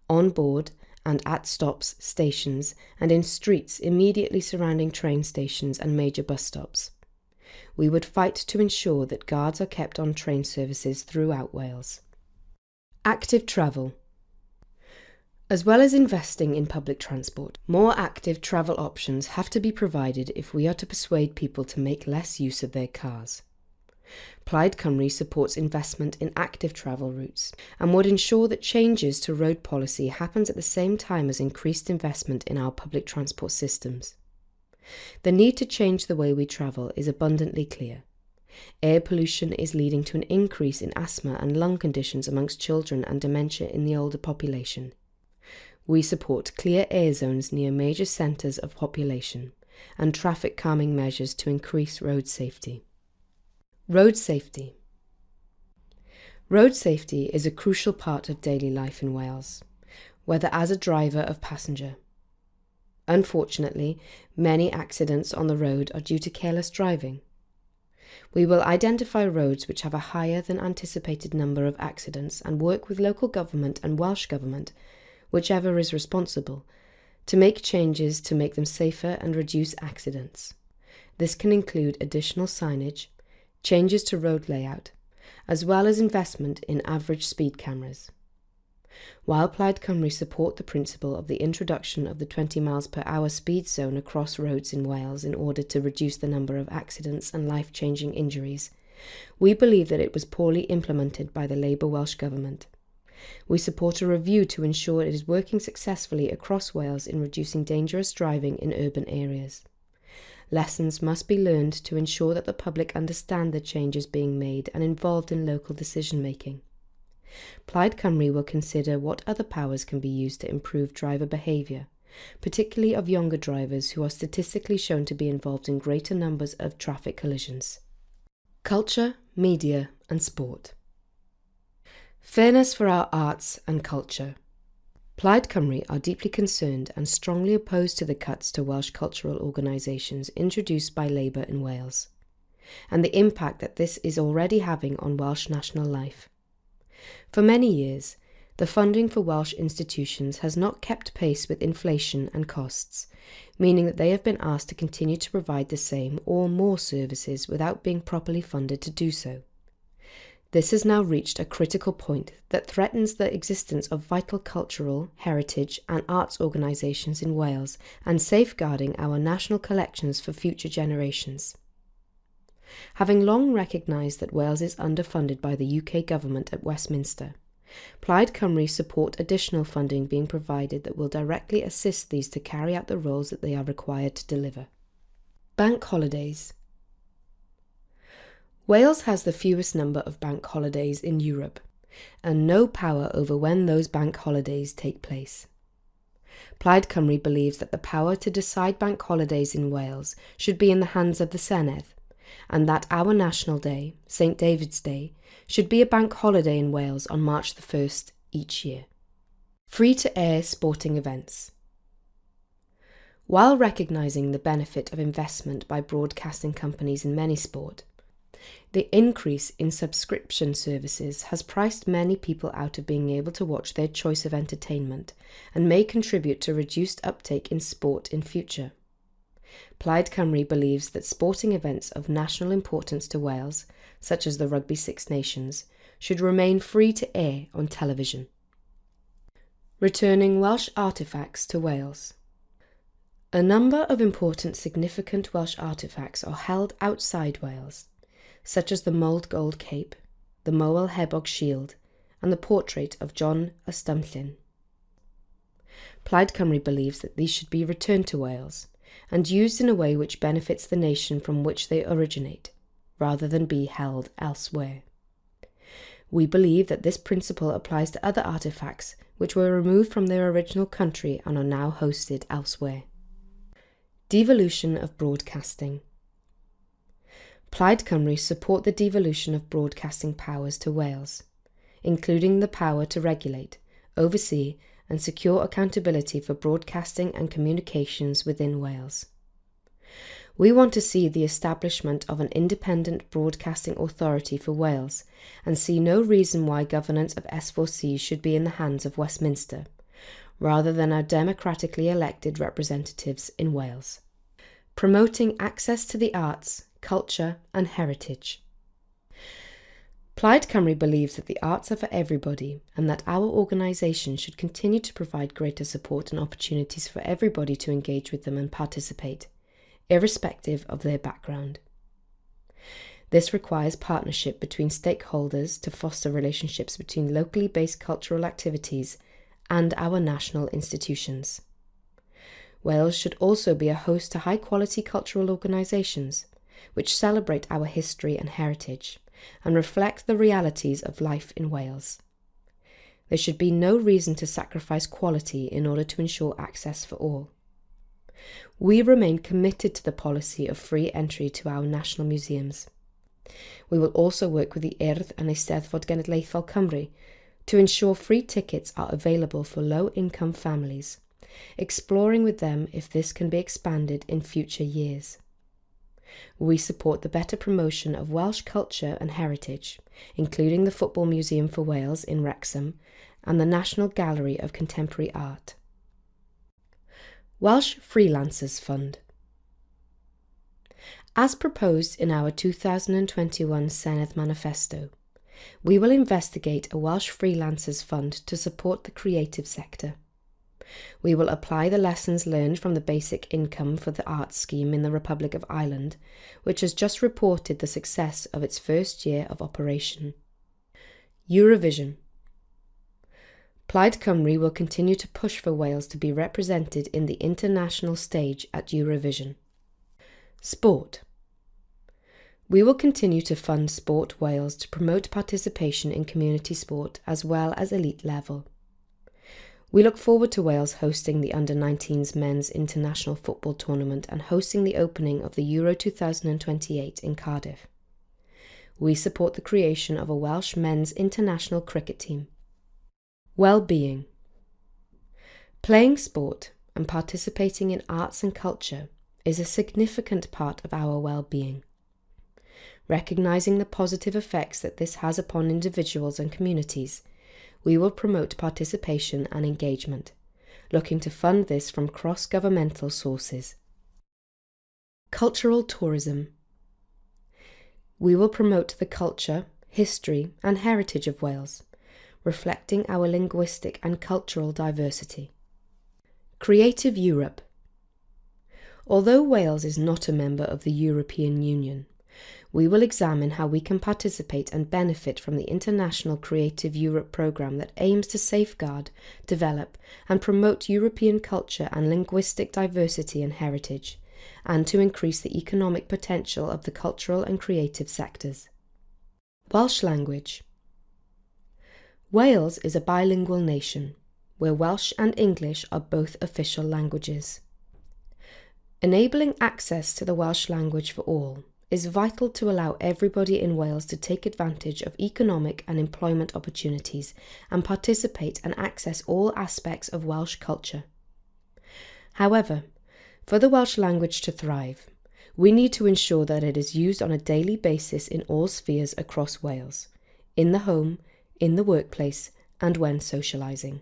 on board and at stops, stations, and in streets immediately surrounding train stations and major bus stops. We would fight to ensure that guards are kept on train services throughout Wales. Active travel. As well as investing in public transport, more active travel options have to be provided if we are to persuade people to make less use of their cars. Plaid Cymru supports investment in active travel routes and would ensure that changes to road policy happens at the same time as increased investment in our public transport systems. The need to change the way we travel is abundantly clear. Air pollution is leading to an increase in asthma and lung conditions amongst children and dementia in the older population. We support clear air zones near major centres of population and traffic calming measures to increase road safety. Road safety. Road safety is a crucial part of daily life in Wales, whether as a driver or passenger. Unfortunately, many accidents on the road are due to careless driving. We will identify roads which have a higher than anticipated number of accidents and work with local government and Welsh Government, whichever is responsible, to make changes to make them safer and reduce accidents. This can include additional signage, changes to road layout, as well as investment in average speed cameras. While Plaid Cymru support the principle of the introduction of the 20 miles per hour speed zone across roads in Wales in order to reduce the number of accidents and life-changing injuries, we believe that it was poorly implemented by the Labour Welsh Government. We support a review to ensure it is working successfully across Wales in reducing dangerous driving in urban areas. Lessons must be learned to ensure that the public understand the changes being made and involved in local decision-making. Plaid Cymru will consider what other powers can be used to improve driver behaviour, particularly of younger drivers who are statistically shown to be involved in greater numbers of traffic collisions. Culture, media and sport. Fairness for our arts and culture. Plaid Cymru are deeply concerned and strongly opposed to the cuts to Welsh cultural organisations introduced by Labour in Wales, and the impact that this is already having on Welsh national life. For many years, the funding for Welsh institutions has not kept pace with inflation and costs, meaning that they have been asked to continue to provide the same or more services without being properly funded to do so. This has now reached a critical point that threatens the existence of vital cultural, heritage and arts organisations in Wales and safeguarding our national collections for future generations. Having long recognised that Wales is underfunded by the UK government at Westminster, Plaid Cymru support additional funding being provided that will directly assist these to carry out the roles that they are required to deliver. Bank holidays. Wales has the fewest number of bank holidays in Europe, and no power over when those bank holidays take place. Plaid Cymru believes that the power to decide bank holidays in Wales should be in the hands of the Senedd, and that our national day, St David's Day, should be a bank holiday in Wales on March the 1st each year. Free-to-air sporting events. While recognising the benefit of investment by broadcasting companies in many sport, the increase in subscription services has priced many people out of being able to watch their choice of entertainment and may contribute to reduced uptake in sport in future. Plaid Cymru believes that sporting events of national importance to Wales, such as the Rugby Six Nations, should remain free to air on television. Returning Welsh artefacts to Wales. A number of important significant Welsh artefacts are held outside Wales, such as the Mould Gold Cape, the Moel Hebog Shield, and the portrait of John Ystumllyn. Plaid Cymru believes that these should be returned to Wales and used in a way which benefits the nation from which they originate, rather than be held elsewhere. We believe that this principle applies to other artefacts which were removed from their original country and are now hosted elsewhere. Devolution of broadcasting. Plaid Cymru support the devolution of broadcasting powers to Wales, including the power to regulate, oversee and secure accountability for broadcasting and communications within Wales. We want to see the establishment of an independent broadcasting authority for Wales and see no reason why governance of S4C should be in the hands of Westminster, rather than our democratically elected representatives in Wales. Promoting access to the arts, culture and heritage. Plaid Cymru believes that the arts are for everybody and that our organisation should continue to provide greater support and opportunities for everybody to engage with them and participate, irrespective of their background. This requires partnership between stakeholders to foster relationships between locally based cultural activities and our national institutions. Wales should also be a host to high-quality cultural organisations which celebrate our history and heritage and reflect the realities of life in Wales. There should be no reason to sacrifice quality in order to ensure access for all. We remain committed to the policy of free entry to our national museums. We will also work with the Urdd and Eisteddfod Genedlaethol Cymru to ensure free tickets are available for low-income families, exploring with them if this can be expanded in future years. We support the better promotion of Welsh culture and heritage, including the Football Museum for Wales in Wrexham and the National Gallery of Contemporary Art. Welsh Freelancers Fund. As proposed in our 2021 Senedd Manifesto, we will investigate a Welsh Freelancers Fund to support the creative sector. We will apply the lessons learned from the basic income for the arts scheme in the Republic of Ireland, which has just reported the success of its first year of operation. Eurovision. Plaid Cymru will continue to push for Wales to be represented in the international stage at Eurovision. Sport. We will continue to fund Sport Wales to promote participation in community sport as well as elite level. We look forward to Wales hosting the Under-19s men's international football tournament and hosting the opening of the Euro 2028 in Cardiff. We support the creation of a Welsh men's international cricket team. Well-being. Playing sport and participating in arts and culture is a significant part of our well-being. Recognising the positive effects that this has upon individuals and communities, we will promote participation and engagement, looking to fund this from cross-governmental sources. Cultural tourism. We will promote the culture, history and heritage of Wales, reflecting our linguistic and cultural diversity. Creative Europe. Although Wales is not a member of the European Union, we will examine how we can participate and benefit from the International Creative Europe programme that aims to safeguard, develop and promote European culture and linguistic diversity and heritage, and to increase the economic potential of the cultural and creative sectors. Welsh Language. Wales is a bilingual nation, where Welsh and English are both official languages. Enabling access to the Welsh language for all is vital to allow everybody in Wales to take advantage of economic and employment opportunities and participate and access all aspects of Welsh culture. However, for the Welsh language to thrive, we need to ensure that it is used on a daily basis in all spheres across Wales, in the home, in the workplace, and when socialising.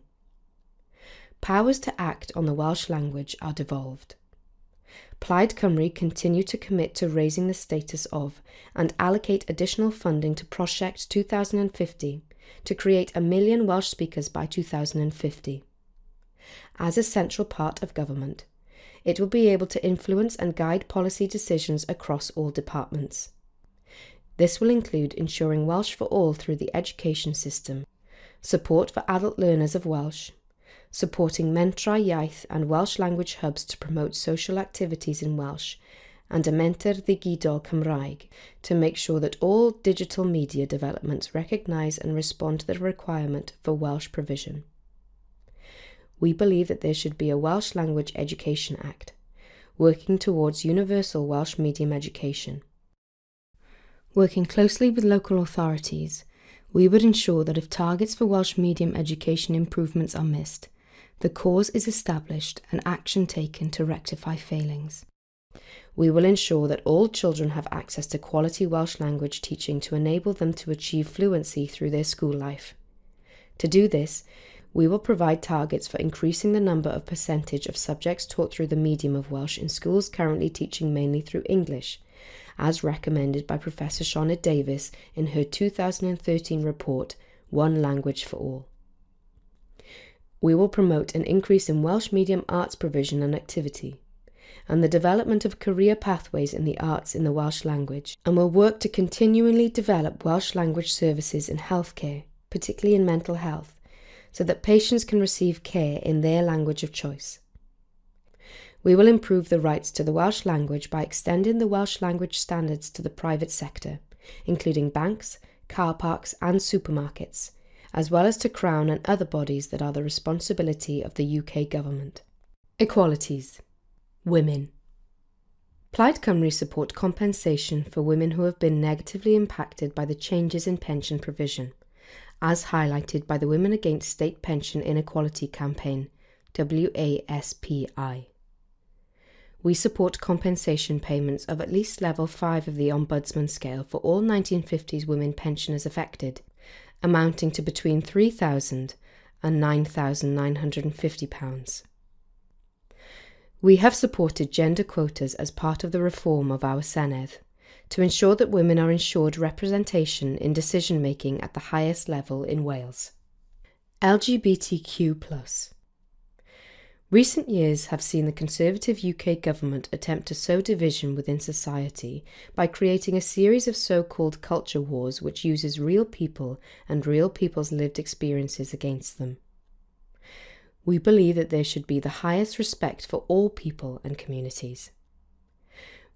Powers to act on the Welsh language are devolved. Plaid Cymru continue to commit to raising the status of and allocate additional funding to Project 2050 to create 1 million Welsh speakers by 2050. As a central part of government, it will be able to influence and guide policy decisions across all departments. This will include ensuring Welsh for all through the education system, support for adult learners of Welsh, supporting Mentrau Iaith and Welsh language hubs to promote social activities in Welsh, and a Menter Ddigidol Cymraeg to make sure that all digital media developments recognise and respond to the requirement for Welsh provision. We believe that there should be a Welsh Language Education Act, working towards universal Welsh medium education. Working closely with local authorities, we would ensure that if targets for Welsh medium education improvements are missed, the cause is established and action taken to rectify failings. We will ensure that all children have access to quality Welsh language teaching to enable them to achieve fluency through their school life. To do this, we will provide targets for increasing the number of percentage of subjects taught through the medium of Welsh in schools currently teaching mainly through English, as recommended by Professor Sioned Davies in her 2013 report, One Language for All. We will promote an increase in Welsh medium arts provision and activity, and the development of career pathways in the arts in the Welsh language, and will work to continually develop Welsh language services in healthcare, particularly in mental health, so that patients can receive care in their language of choice. We will improve the rights to the Welsh language by extending the Welsh language standards to the private sector, including banks, car parks and supermarkets, as well as to Crown and other bodies that are the responsibility of the UK government. Equalities. Women. Plaid Cymru support compensation for women who have been negatively impacted by the changes in pension provision, as highlighted by the Women Against State Pension Inequality campaign, WASPI. We support compensation payments of at least level 5 of the Ombudsman scale for all 1950s women pensioners affected, amounting to between £3,000 and £9,950. We have supported gender quotas as part of the reform of our Senedd to ensure that women are ensured representation in decision-making at the highest level in Wales. LGBTQ+. Recent years have seen the Conservative UK government attempt to sow division within society by creating a series of so-called culture wars which uses real people and real people's lived experiences against them. We believe that there should be the highest respect for all people and communities.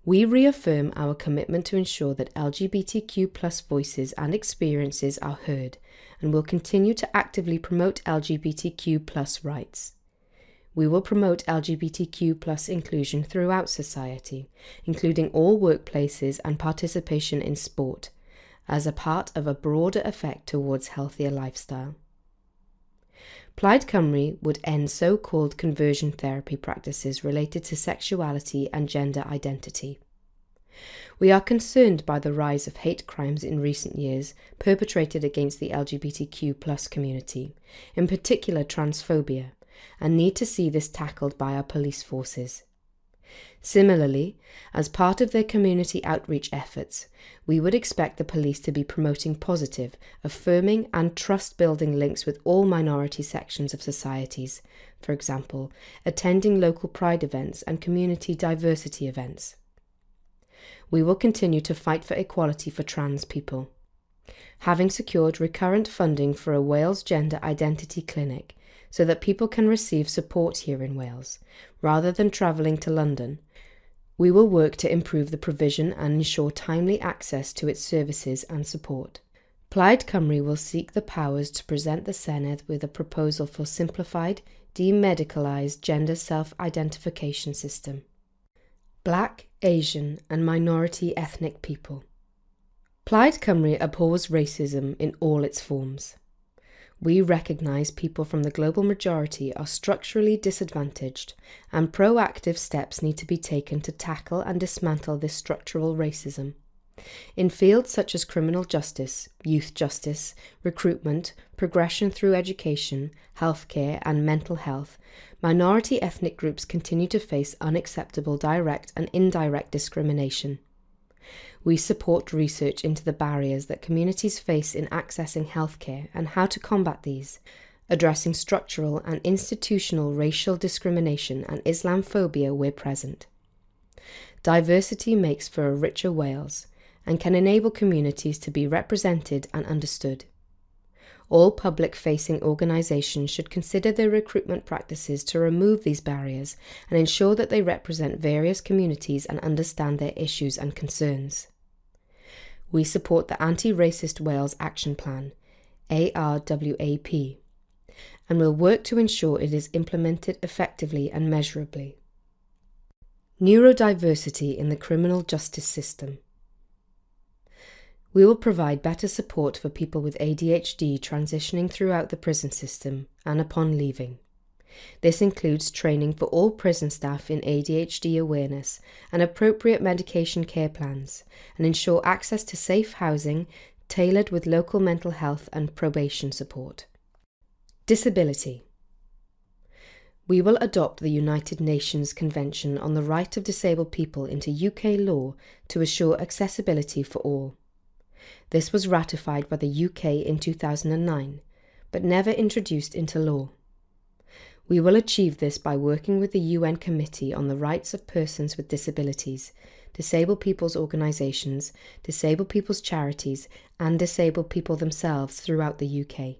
We reaffirm our commitment to ensure that LGBTQ+ voices and experiences are heard and will continue to actively promote LGBTQ+ rights. We will promote LGBTQ+ inclusion throughout society, including all workplaces and participation in sport, as a part of a broader effect towards healthier lifestyle. Plaid Cymru would end so-called conversion therapy practices related to sexuality and gender identity. We are concerned by the rise of hate crimes in recent years perpetrated against the LGBTQ+ community, in particular transphobia, and need to see this tackled by our police forces. Similarly, as part of their community outreach efforts, we would expect the police to be promoting positive, affirming and trust-building links with all minority sections of societies, for example, attending local pride events and community diversity events. We will continue to fight for equality for trans people. Having secured recurrent funding for a Wales Gender Identity Clinic, so that people can receive support here in Wales, rather than travelling to London, we will work to improve the provision and ensure timely access to its services and support. Plaid Cymru will seek the powers to present the Senedd with a proposal for simplified, demedicalised gender self-identification system. Black, Asian and minority ethnic people. Plaid Cymru abhors racism in all its forms. We recognise people from the global majority are structurally disadvantaged, and proactive steps need to be taken to tackle and dismantle this structural racism. In fields such as criminal justice, youth justice, recruitment, progression through education, healthcare and mental health, minority ethnic groups continue to face unacceptable direct and indirect discrimination. We support research into the barriers that communities face in accessing healthcare and how to combat these, addressing structural and institutional racial discrimination and Islamophobia where present. Diversity makes for a richer Wales and can enable communities to be represented and understood. All public-facing organisations should consider their recruitment practices to remove these barriers and ensure that they represent various communities and understand their issues and concerns. We support the Anti-Racist Wales Action Plan, ARWAP, and will work to ensure it is implemented effectively and measurably. Neurodiversity in the criminal justice system. We will provide better support for people with ADHD transitioning throughout the prison system and upon leaving. This includes training for all prison staff in ADHD awareness and appropriate medication care plans, and ensure access to safe housing tailored with local mental health and probation support. Disability. We will adopt the United Nations Convention on the Right of Disabled People into UK law to assure accessibility for all. This was ratified by the UK in 2009, but never introduced into law. We will achieve this by working with the UN Committee on the Rights of Persons with Disabilities, disabled people's organisations, disabled people's charities, and disabled people themselves throughout the UK.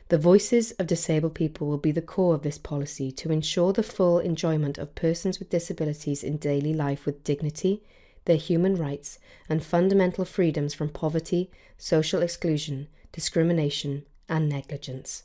The voices of disabled people will be the core of this policy to ensure the full enjoyment of persons with disabilities in daily life with dignity, their human rights, and fundamental freedoms from poverty, social exclusion, discrimination, and negligence.